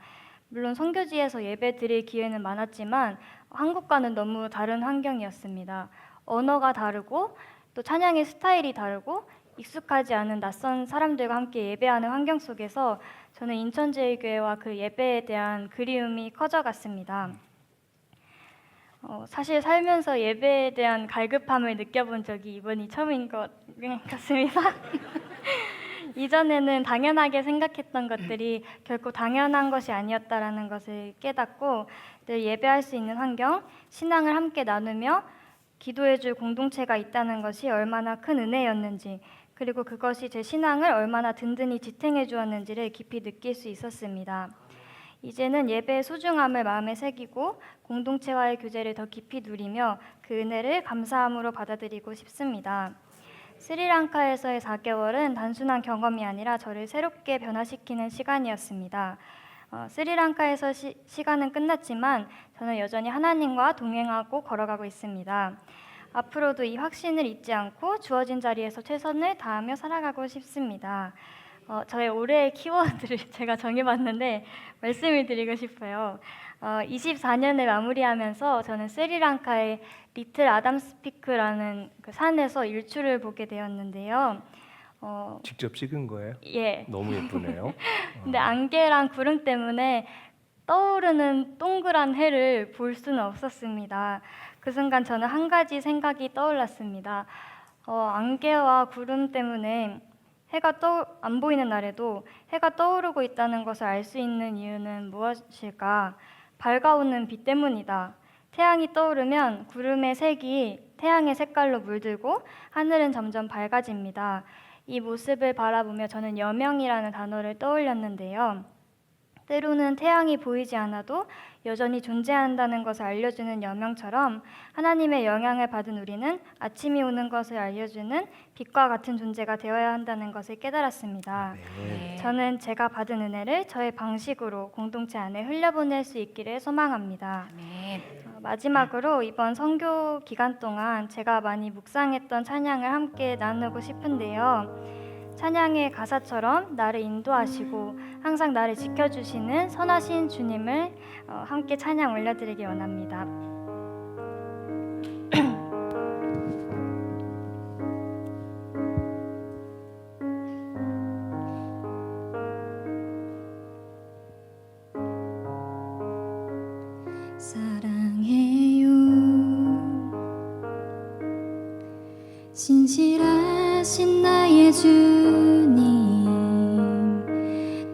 물론 선교지에서 예배 드릴 기회는 많았지만 한국과는 너무 다른 환경이었습니다. 언어가 다르고 또 찬양의 스타일이 다르고 익숙하지 않은 낯선 사람들과 함께 예배하는 환경 속에서 저는 인천제일교회와 그 예배에 대한 그리움이 커져갔습니다. 사실 살면서 예배에 대한 갈급함을 느껴본 적이 이번이 처음인 것 같습니다. 이전에는 당연하게 생각했던 것들이 결코 당연한 것이 아니었다라는 것을 깨닫고 늘 예배할 수 있는 환경, 신앙을 함께 나누며 기도해줄 공동체가 있다는 것이 얼마나 큰 은혜였는지 그리고 그것이 제 신앙을 얼마나 든든히 지탱해 주었는지를 깊이 느낄 수 있었습니다. 이제는 예배의 소중함을 마음에 새기고 공동체와의 교제를 더 깊이 누리며 그 은혜를 감사함으로 받아들이고 싶습니다. 스리랑카에서의 4개월은 단순한 경험이 아니라 저를 새롭게 변화시키는 시간이었습니다. 스리랑카에서 시간은 끝났지만 저는 여전히 하나님과 동행하고 걸어가고 있습니다. 앞으로도 이 확신을 잊지 않고 주어진 자리에서 최선을 다하며 살아가고 싶습니다. 저의 올해의 키워드를 제가 정해봤는데 말씀을 드리고 싶어요. 24년을 마무리하면서 저는 스리랑카의 리틀 아담스 피크라는 그 산에서 일출을 보게 되었는데요. 직접 찍은 거예요? 예. 너무 예쁘네요. 근데 안개랑 구름 때문에 떠오르는 동그란 해를 볼 수는 없었습니다. 그 순간 저는 한 가지 생각이 떠올랐습니다. 안개와 구름 때문에 해가 안 보이는 날에도 해가 떠오르고 있다는 것을 알 수 있는 이유는 무엇일까? 밝아오는 빛 때문이다. 태양이 떠오르면 구름의 색이 태양의 색깔로 물들고 하늘은 점점 밝아집니다. 이 모습을 바라보며 저는 여명이라는 단어를 떠올렸는데요. 때로는 태양이 보이지 않아도 여전히 존재한다는 것을 알려주는 여명처럼 하나님의 영향을 받은 우리는 아침이 오는 것을 알려주는 빛과 같은 존재가 되어야 한다는 것을 깨달았습니다. 네. 저는 제가 받은 은혜를 저의 방식으로 공동체 안에 흘려보낼 수 있기를 소망합니다. 아멘. 마지막으로 이번 선교 기간 동안 제가 많이 묵상했던 찬양을 함께 나누고 싶은데요. 찬양의 가사처럼 나를 인도하시고 항상 나를 지켜주시는 선하신 주님을 함께 찬양 올려드리기 원합니다. 사랑해요 신실하신 나의 주님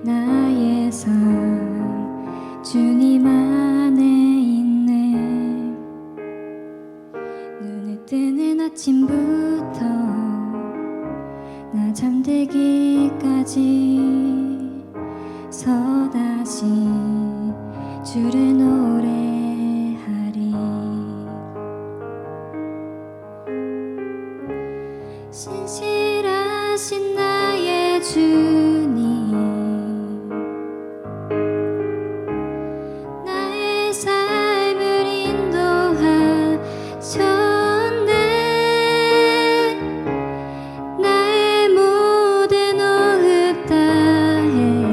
나의 삶 주님 안에 있네 눈에 뜨는 아침부터 나 잠들기까지 서다시 주를 노래하리 신실하신 나의 주님 나의 삶을 인도하셨네 나의 모든 호흡 다해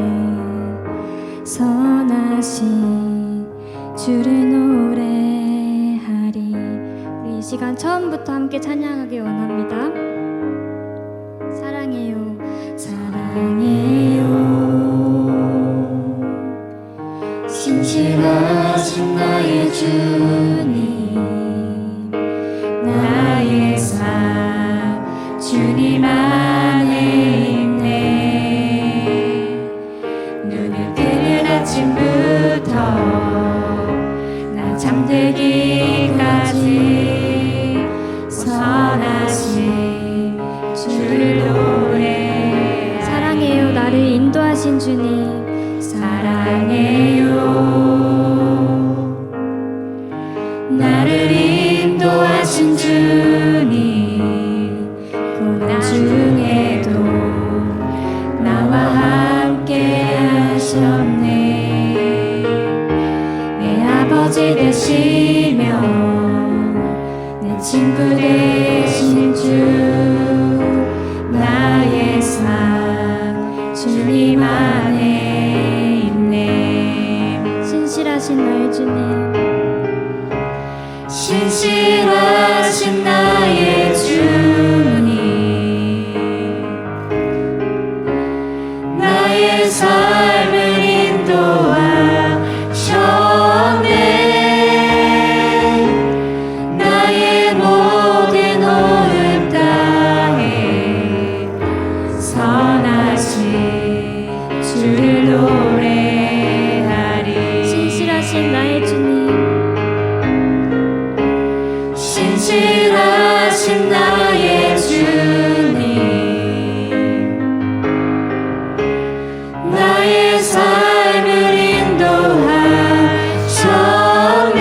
선하신 주를 노래하리. 우리 이 시간 처음부터 함께 찬양하기 원합니다. 사랑해요 사랑해요 신실하신 나의 주님 나의 삶 주님 안에 있네 눈을 뜨는 아침부터 나 잠들기까지 선하신 주를 노래 사랑해요 나를 인도하신 주님 사랑해요 나를 인도하신 주님 고난 중에도 나와 함께 하셨네 내 아버지 되시며 내 친구 되신 주 나의 삶 주님 안에 있네 신실하신 나의 주님 신실하신 나의 주님 나의 삶을 인도하셨네 나의 모든 호흡 다해 선하신 주를 노래하리 신실하신 나의 주님 신실하신 나의 주님 나의 삶을 인도하셨네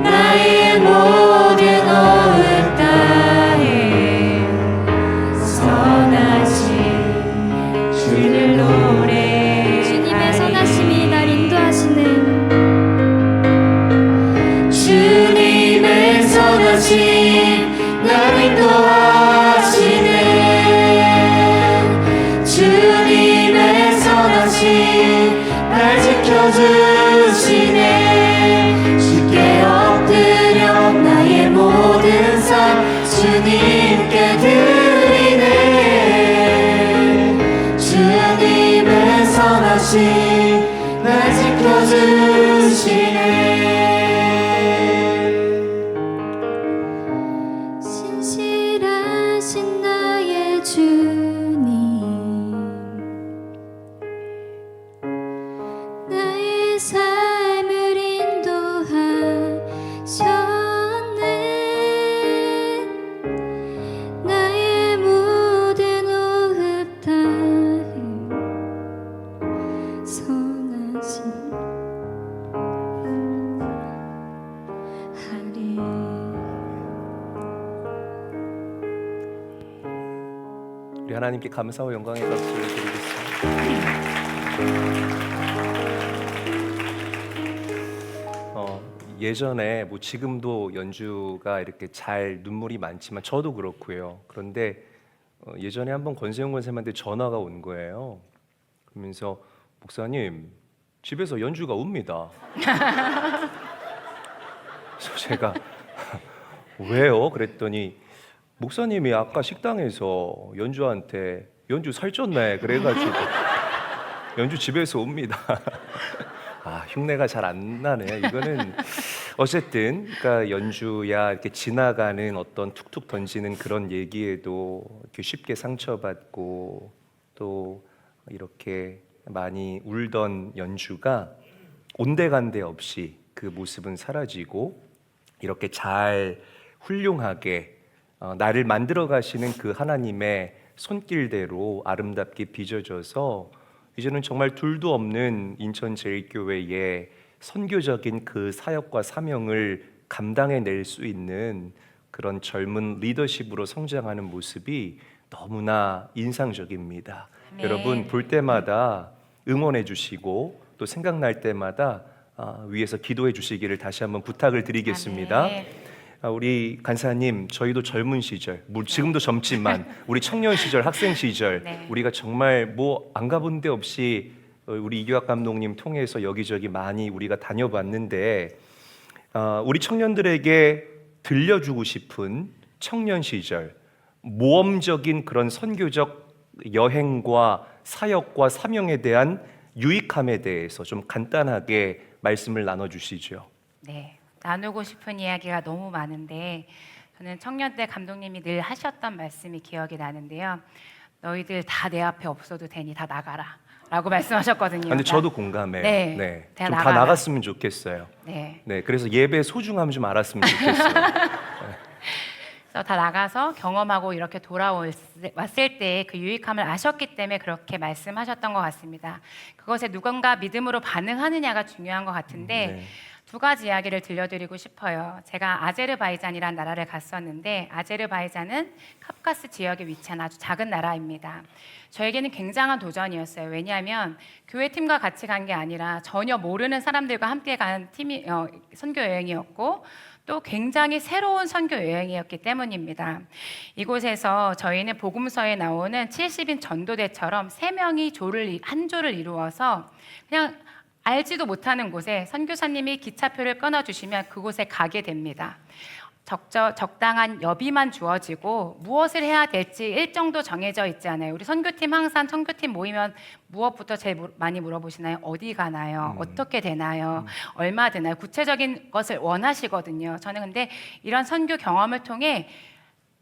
나의 모든 호흡 다해 선하신 주를 노래 주님의 선하심이 날 인도하시네 주님의 선하심 날 인도하시네 주님의 선하심 날 지켜주시네 주께 엎드려 나의 모든 삶 주님께 드리네 주님의 선하심 날 지켜주시네 신실하신 나의 주님 나의 삶을 인도하셨네 나의 하리. 우리 하나님께 감사와 영광의 박수를 드리겠습니다. 예전에 뭐 지금도 연주가 이렇게 잘 눈물이 많지만 저도 그렇고요. 그런데 예전에 한번 권세용 권사님한테 전화가 온 거예요. 그러면서 목사님 집에서 연주가 웁니다. 그래서 제가 왜요? 그랬더니 목사님이 아까 식당에서 연주한테 연주 살쪘네 그래가지고 연주 집에서 옵니다. 아, 흉내가 잘 안 나네. 이거는 어쨌든 그러니까 연주야 이렇게 지나가는 어떤 툭툭 던지는 그런 얘기에도 이렇게 쉽게 상처받고 또 이렇게 많이 울던 연주가 온데간데 없이 그 모습은 사라지고 이렇게 잘 훌륭하게 나를 만들어 가시는 그 하나님의 손길대로 아름답게 빚어져서 이제는 정말 둘도 없는 인천제일교회의 선교적인 그 사역과 사명을 감당해낼 수 있는 그런 젊은 리더십으로 성장하는 모습이 너무나 인상적입니다. 네. 여러분 볼 때마다 응원해 주시고 또 생각날 때마다 위에서 기도해 주시기를 다시 한번 부탁을 드리겠습니다. 아멘. 우리 간사님, 저희도 젊은 시절, 지금도 젊지만 우리 청년 시절, 학생 시절, 네. 우리가 정말 뭐 안 가본 데 없이 우리 이규학 감독님 통해서 여기저기 많이 우리가 다녀봤는데 우리 청년들에게 들려주고 싶은 청년 시절 모험적인 그런 선교적 여행과 사역과 사명에 대한 유익함에 대해서 좀 간단하게 말씀을 나눠주시죠. 네, 나누고 싶은 이야기가 너무 많은데 저는 청년 때 감독님이 늘 하셨던 말씀이 기억이 나는데요. 너희들 다 내 앞에 없어도 되니 다 나가라 라고 말씀하셨거든요. 근데 저도 공감해요. 네, 좀 다 나가라. 나갔으면 좋겠어요. 네, 네, 그래서 예배 소중함 좀 알았으면 좋겠어요. 그래서 다 나가서 경험하고 이렇게 돌아왔을 때 그 유익함을 아셨기 때문에 그렇게 말씀하셨던 것 같습니다. 그것에 누군가 믿음으로 반응하느냐가 중요한 것 같은데 네. 두 가지 이야기를 들려드리고 싶어요. 제가 아제르바이잔이라는 나라를 갔었는데 아제르바이잔은 카프카스 지역에 위치한 아주 작은 나라입니다. 저에게는 굉장한 도전이었어요. 왜냐하면 교회팀과 같이 간 게 아니라 전혀 모르는 사람들과 함께 간 팀이 선교 여행이었고 또 굉장히 새로운 선교 여행이었기 때문입니다. 이곳에서 저희는 복음서에 나오는 70인 전도대처럼 3명이 한 조를 이루어서 그냥 알지도 못하는 곳에 선교사님이 기차표를 끊어주시면 그곳에 가게 됩니다. 적당한 여비만 주어지고 무엇을 해야 될지 일정도 정해져 있지 않아요. 우리 선교팀 항상 선교팀 모이면 무엇부터 제일 많이 물어보시나요? 어디 가나요? 어떻게 되나요? 얼마 드나요? 구체적인 것을 원하시거든요. 저는 근데 이런 선교 경험을 통해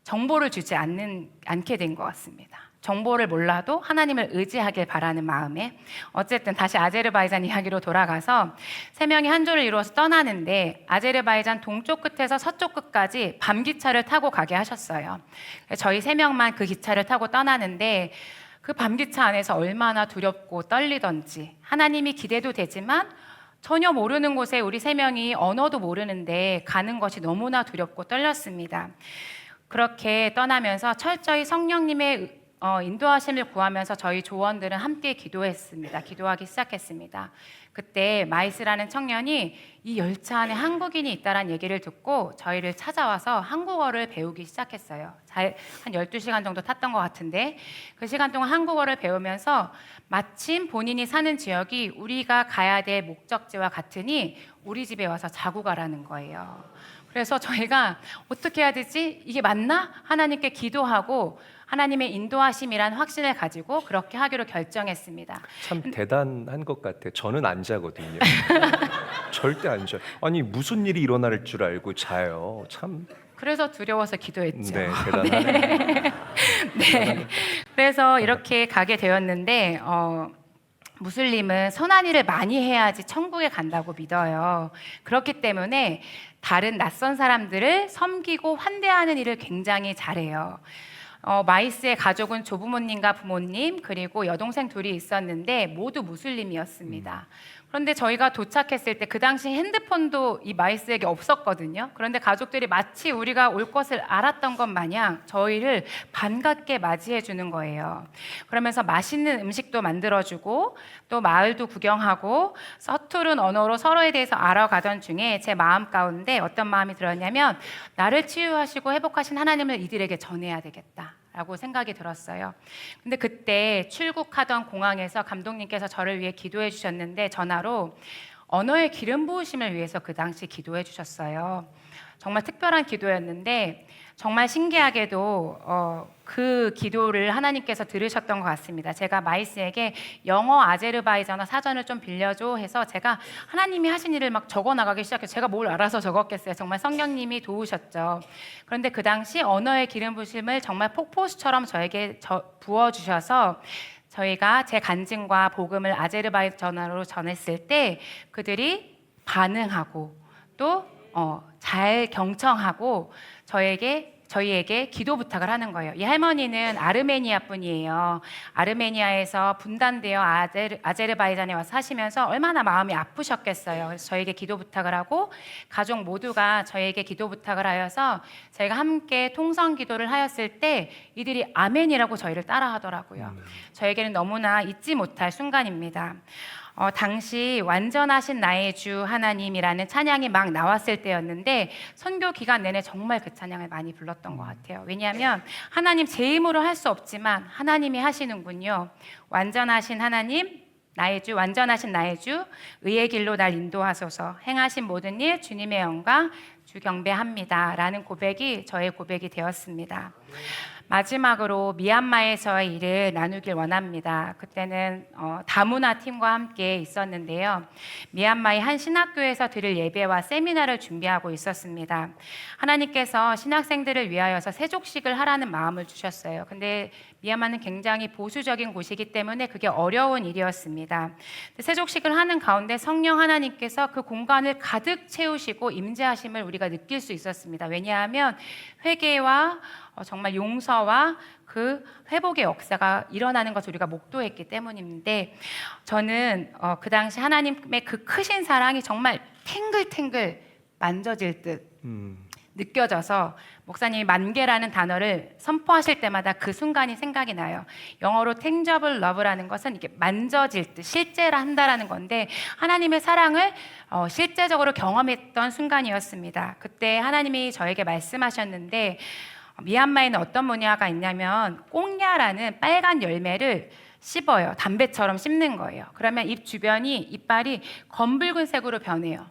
정보를 주지 않게 된 것 같습니다. 정보를 몰라도 하나님을 의지하길 바라는 마음에 어쨌든 다시 아제르바이잔 이야기로 돌아가서 3명이 한 조를 이루어서 떠나는데 아제르바이잔 동쪽 끝에서 서쪽 끝까지 밤기차를 타고 가게 하셨어요. 저희 3명만 그 기차를 타고 떠나는데 그 밤기차 안에서 얼마나 두렵고 떨리던지 하나님이 기대도 되지만 전혀 모르는 곳에 우리 3명이 언어도 모르는데 가는 것이 너무나 두렵고 떨렸습니다. 그렇게 떠나면서 철저히 성령님의 인도하심을 구하면서 저희 조원들은 함께 기도하기 시작했습니다. 그때 마이스라는 청년이 이 열차 안에 한국인이 있다는 얘기를 듣고 저희를 찾아와서 한국어를 배우기 시작했어요. 한 12시간 정도 탔던 것 같은데 그 시간 동안 한국어를 배우면서 마침 본인이 사는 지역이 우리가 가야 될 목적지와 같으니 우리 집에 와서 자고 가라는 거예요. 그래서 저희가 어떻게 해야 되지? 이게 맞나? 하나님께 기도하고 하나님의 인도하심이란 확신을 가지고 그렇게 하기로 결정했습니다. 참 대단한 것 같아. 저는 안 자거든요. 절대 안 자. 아니 무슨 일이 일어날 줄 알고 자요. 참. 그래서 두려워서 기도했죠. 네, 대단하네. 네. 그래서 이렇게 가게 되었는데 무슬림은 선한 일을 많이 해야지 천국에 간다고 믿어요. 그렇기 때문에 다른 낯선 사람들을 섬기고 환대하는 일을 굉장히 잘해요. 마이스의 가족은 조부모님과 부모님 그리고 여동생 둘이 있었는데 모두 무슬림이었습니다. 그런데 저희가 도착했을 때 그 당시 핸드폰도 이 마이스에게 없었거든요. 그런데 가족들이 마치 우리가 올 것을 알았던 것 마냥 저희를 반갑게 맞이해 주는 거예요. 그러면서 맛있는 음식도 만들어주고 또 마을도 구경하고 서투른 언어로 서로에 대해서 알아가던 중에 제 마음 가운데 어떤 마음이 들었냐면 나를 치유하시고 회복하신 하나님을 이들에게 전해야 되겠다 라고 생각이 들었어요. 근데 그때 출국하던 공항에서 감독님께서 저를 위해 기도해 주셨는데 전화로 언어의 기름 부으심을 위해서 그 당시 기도해 주셨어요. 정말 특별한 기도였는데 정말 신기하게도 그 기도를 하나님께서 들으셨던 것 같습니다. 제가 마이스에게 영어 아제르바이잔어 사전을 좀 빌려줘 해서 제가 하나님이 하신 일을 막 적어 나가기 시작해서 제가 뭘 알아서 적었겠어요. 정말 성령님이 도우셨죠. 그런데 그 당시 언어의 기름 부심을 정말 폭포수처럼 저에게 부어주셔서 저희가 제 간증과 복음을 아제르바이잔어로 전했을 때 그들이 반응하고 또 잘 경청하고 저희에게 기도 부탁을 하는 거예요. 이 할머니는 아르메니아 분이에요. 아르메니아에서 분단되어 아제르바이잔에 와서 사시면서 얼마나 마음이 아프셨겠어요. 그래서 저에게 기도 부탁을 하고 가족 모두가 저에게 기도 부탁을 하여서 저희가 함께 통성 기도를 하였을 때 이들이 아멘이라고 저희를 따라 하더라고요. 저에게는 너무나 잊지 못할 순간입니다. 당시 완전하신 나의 주 하나님이라는 찬양이 막 나왔을 때였는데 선교 기간 내내 정말 그 찬양을 많이 불렀던 것 같아요. 왜냐하면 하나님 제 힘으로 할 수 없지만 하나님이 하시는군요. 완전하신 하나님 나의 주, 완전하신 나의 주, 의의 길로 날 인도하소서. 행하신 모든 일 주님의 영광 주 경배합니다 라는 고백이 저의 고백이 되었습니다. 마지막으로 미얀마에서의 일을 나누길 원합니다. 그때는 다문화 팀과 함께 있었는데요. 미얀마의 한 신학교에서 드릴 예배와 세미나를 준비하고 있었습니다. 하나님께서 신학생들을 위하여서 세족식을 하라는 마음을 주셨어요. 근데 미얀마는 굉장히 보수적인 곳이기 때문에 그게 어려운 일이었습니다. 세족식을 하는 가운데 성령 하나님께서 그 공간을 가득 채우시고 임재하심을 우리가 느낄 수 있었습니다. 왜냐하면 회개와 정말 용서와 그 회복의 역사가 일어나는 것을 우리가 목도했기 때문인데 저는 그 당시 하나님의 그 크신 사랑이 정말 탱글탱글 만져질 듯 느껴져서 목사님이 만개라는 단어를 선포하실 때마다 그 순간이 생각이 나요. 영어로 tangible love라는 것은 이게 만져질 듯 실제라 한다라는 건데 하나님의 사랑을 실제적으로 경험했던 순간이었습니다. 그때 하나님이 저에게 말씀하셨는데 미얀마에는 어떤 문화가 있냐면 꽁야라는 빨간 열매를 씹어요. 담배처럼 씹는 거예요. 그러면 입 주변이 이빨이 검붉은색으로 변해요.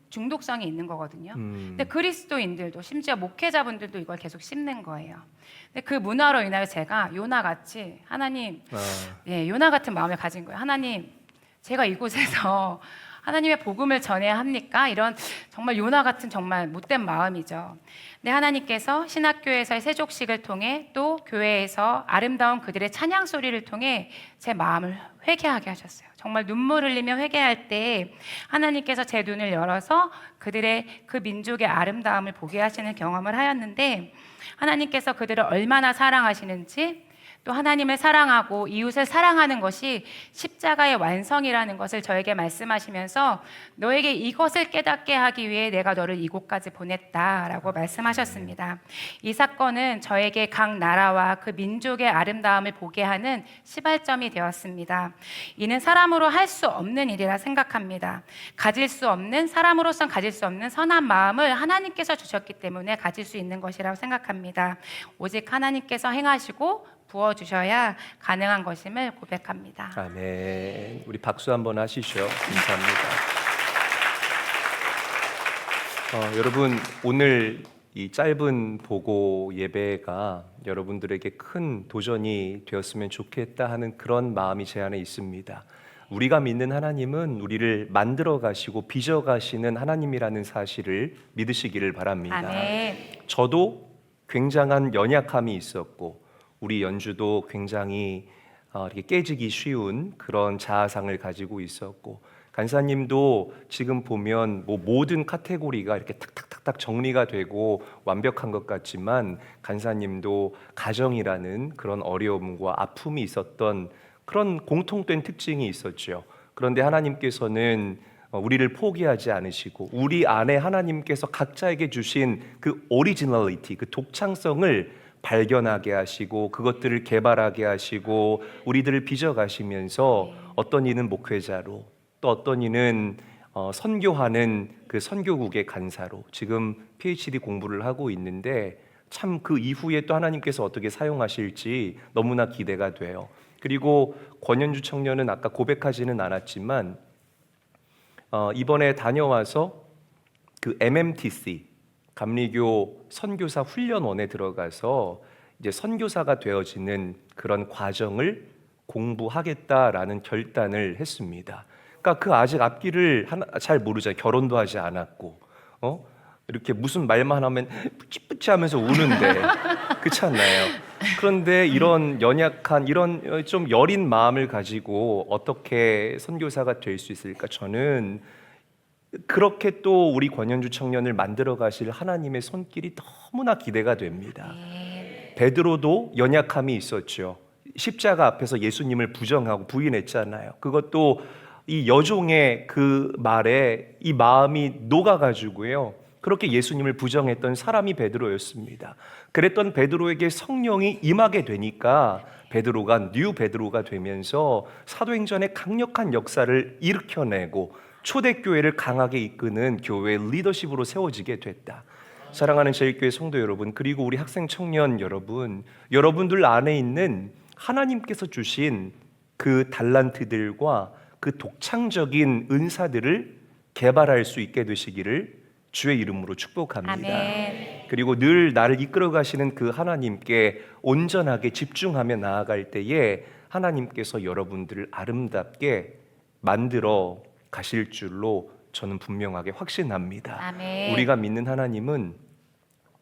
중독성이 있는 거거든요. 근데 그리스도인들도 심지어 목회자분들도 이걸 계속 씹는 거예요. 근데 그 문화로 인하여 제가 요나같이 하나님, 요나 같은 마음을 가진 거예요. 하나님, 제가 이곳에서 하나님의 복음을 전해야 합니까? 이런 정말 요나 같은 정말 못된 마음이죠. 근데 하나님께서 신학교에서의 세족식을 통해 또 교회에서 아름다운 그들의 찬양 소리를 통해 제 마음을 회개하게 하셨어요. 정말 눈물 흘리며 회개할 때 하나님께서 제 눈을 열어서 그들의 그 민족의 아름다움을 보게 하시는 경험을 하였는데 하나님께서 그들을 얼마나 사랑하시는지 또 하나님을 사랑하고 이웃을 사랑하는 것이 십자가의 완성이라는 것을 저에게 말씀하시면서 너에게 이것을 깨닫게 하기 위해 내가 너를 이곳까지 보냈다라고 말씀하셨습니다. 이 사건은 저에게 각 나라와 그 민족의 아름다움을 보게 하는 시발점이 되었습니다. 이는 사람으로 할 수 없는 일이라 생각합니다. 사람으로선 가질 수 없는 선한 마음을 하나님께서 주셨기 때문에 가질 수 있는 것이라고 생각합니다. 오직 하나님께서 행하시고 부어주셔야 가능한 것임을 고백합니다. 아멘. 우리 박수 한번 하시죠. 감사합니다. 여러분 오늘 이 짧은 보고 예배가 여러분들에게 큰 도전이 되었으면 좋겠다 하는 그런 마음이 제 안에 있습니다. 우리가 믿는 하나님은 우리를 만들어 가시고 빚어 가시는 하나님이라는 사실을 믿으시기를 바랍니다. 아멘. 저도 굉장한 연약함이 있었고 우리 연주도 굉장히 이렇게 깨지기 쉬운 그런 자아상을 가지고 있었고 간사님도 지금 보면 모든 카테고리가 이렇게 탁탁탁탁 정리가 되고 완벽한 것 같지만 간사님도 가정이라는 그런 어려움과 아픔이 있었던 그런 공통된 특징이 있었죠. 그런데 하나님께서는 우리를 포기하지 않으시고 우리 안에 하나님께서 각자에게 주신 그 오리지널리티, 그 독창성을 발견하게 하시고 그것들을 개발하게 하시고 우리들을 빚어가시면서 어떤 이는 목회자로 또 어떤 이는 선교하는 그 선교국의 간사로 지금 PhD 공부를 하고 있는데 참 그 이후에 또 하나님께서 어떻게 사용하실지 너무나 기대가 돼요. 그리고 권현주 청년은 아까 고백하지는 않았지만 이번에 다녀와서 그 MMTC 감리교 선교사 훈련원에 들어가서 이제 선교사가 되어지는 그런 과정을 공부하겠다라는 결단을 했습니다. 그러니까 그 아직 앞길을 잘 모르잖아요. 결혼도 하지 않았고, 이렇게 무슨 말만 하면 뿌찌뿌찌 하면서 우는데 그렇지 않나요? 그런데 이런 연약한 이런 좀 여린 마음을 가지고 어떻게 선교사가 될 수 있을까? 저는 그렇게 또 우리 권현주 청년을 만들어 가실 하나님의 손길이 너무나 기대가 됩니다. 베드로도 연약함이 있었죠. 십자가 앞에서 예수님을 부정하고 부인했잖아요. 그것도 이 여종의 그 말에 이 마음이 녹아가지고요. 그렇게 예수님을 부정했던 사람이 베드로였습니다. 그랬던 베드로에게 성령이 임하게 되니까 베드로가 뉴 베드로가 되면서 사도행전의 강력한 역사를 일으켜내고 초대교회를 강하게 이끄는 교회의 리더십으로 세워지게 됐다. 사랑하는 제일교회 성도 여러분, 그리고 우리 학생 청년 여러분, 여러분들 안에 있는 하나님께서 주신 그 달란트들과 그 독창적인 은사들을 개발할 수 있게 되시기를 주의 이름으로 축복합니다. 아멘. 그리고 늘 나를 이끌어 가시는 그 하나님께 온전하게 집중하며 나아갈 때에 하나님께서 여러분들을 아름답게 만들어 가실 줄로 저는 분명하게 확신합니다. 아멘. 우리가 믿는 하나님은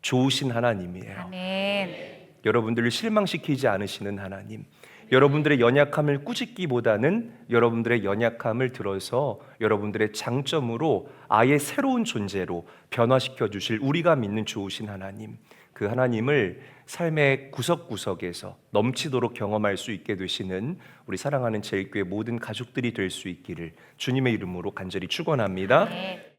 좋으신 하나님이에요. 아멘. 여러분들을 실망시키지 않으시는 하나님, 여러분들의 연약함을 꾸짖기보다는 여러분들의 연약함을 들어서 여러분들의 장점으로 아예 새로운 존재로 변화시켜 주실 우리가 믿는 좋으신 하나님, 그 하나님을 삶의 구석구석에서 넘치도록 경험할 수 있게 되시는 우리 사랑하는 제일교회 모든 가족들이 될 수 있기를 주님의 이름으로 간절히 축원합니다. 네.